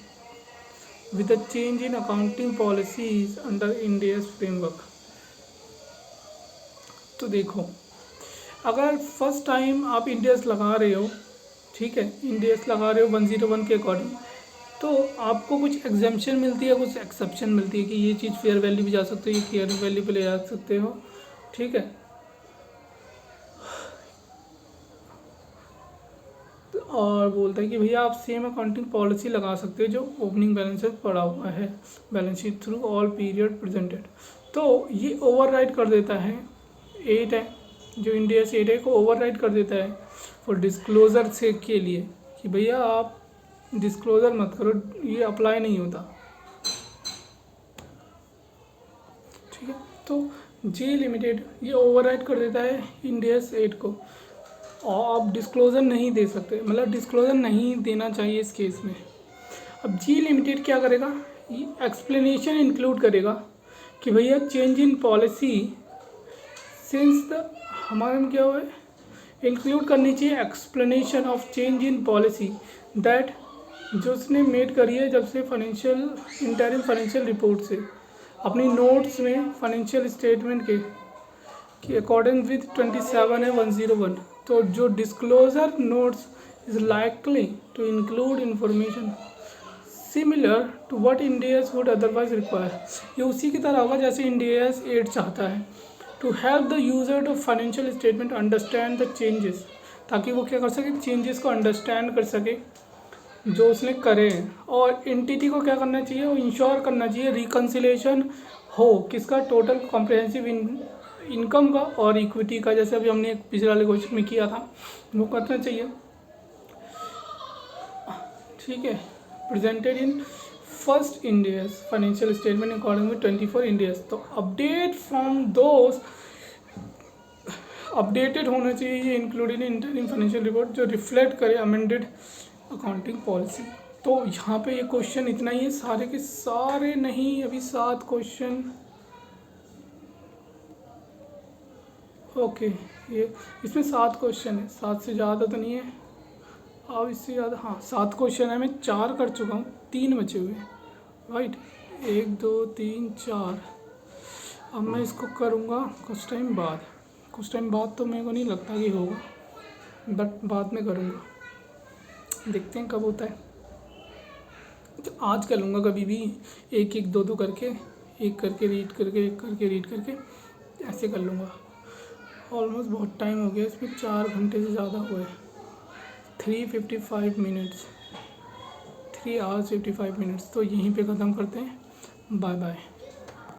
Speaker 1: with the change in accounting policies under India's framework. तो देखो, अगर फर्स्ट टाइम आप इंडियस लगा रहे हो, ठीक है, इंडियस लगा रहे हो 101 के अकॉर्डिंग, तो आपको कुछ एग्जाम्पशन मिलती है, कुछ एक्सेप्शन मिलती है कि ये चीज़ फेयर वैल्यू भी जा सकते हो, ये केयरिंग वैल्यू पे ले जा सकते हो। ठीक है, और बोलता है कि भैया आप सेम अकाउंटिंग पॉलिसी लगा सकते हो जो ओपनिंग बैलेंस पड़ा हुआ है balance sheet through all period presented. तो ये ओवरराइड कर देता है 8 है, जो इंडियस 8 है को ओवरराइड कर देता है फॉर डिस्क्लोज़र से के लिए, कि भैया आप डिस्क्लोज़र मत करो, ये अप्लाई नहीं होता। ठीक है, तो जी लिमिटेड ये ओवरराइड कर देता है इंडियस 8 को, और आप डिस्क्लोज़र नहीं दे सकते, मतलब डिस्क्लोज़र नहीं देना चाहिए इस केस में। अब जी लिमिटेड क्या करेगा, ये एक्सप्लेनेशन इंक्लूड करेगा कि भैया change in policy since the, हमारे में क्या हुआ है, इंक्लूड करनी चाहिए explanation of change in policy that जो उसने मेड करी है जब से फाइनेंशियल इंटरिम फाइनेंशियल रिपोर्ट से, अपनी नोट्स में फाइनेंशियल स्टेटमेंट के अकॉर्डिंग विद 27 है 101, तो जो disclosure notes is likely to include information similar to what Ind AS would otherwise require. ये उसी की तरह होगा जैसे इंडियाज 8 चाहता है, to help the user to financial statement understand the changes, ताकि वो क्या कर सके, चेंजेस को अंडरस्टैंड कर सके जो उसने करे। और एंटिटी को क्या करना चाहिए, वो इंश्योर करना चाहिए रिकन्सिलेशन हो किसका, टोटल कॉम्प्रिहेंसिव इनकम का और इक्विटी का, जैसे अभी हमने पिछले वाले क्वेश्चन में किया था, वो करना चाहिए। ठीक है, presented in first India's financial statement according with 24 India's. तो अपडेट फ्रॉम दोज अपडेटेड होना चाहिए ये included in interim financial report जो रिफ्लेक्ट करे अमेंडेड अकाउंटिंग पॉलिसी। तो यहाँ पे ये क्वेश्चन इतना ही है, सारे के सारे नहीं, अभी 7 क्वेश्चन। ओके, ये इसमें 7 क्वेश्चन है, 7 से ज़्यादा तो नहीं है, अब इससे ज़्यादा, हाँ 7 क्वेश्चन है, मैं 4 कर चुका हूँ, 3 बचे हुए, राइट, 1 2 3 4। अब मैं इसको करूँगा कुछ टाइम बाद तो मेरे को नहीं लगता कि होगा, बट बाद में करूँगा, देखते हैं कब होता है। तो आज कर लूँगा कभी भी, एक एक दो करके, एक करके रीड करके, एक करके रीड करके, ऐसे कर लूँगा। ऑलमोस्ट बहुत टाइम हो गया इसमें, 4 घंटे से ज़्यादा हुए, 3:55 मिनट्स, 3 hours 55 मिनट्स। तो यहीं पे ख़त्म करते हैं, बाय बाय।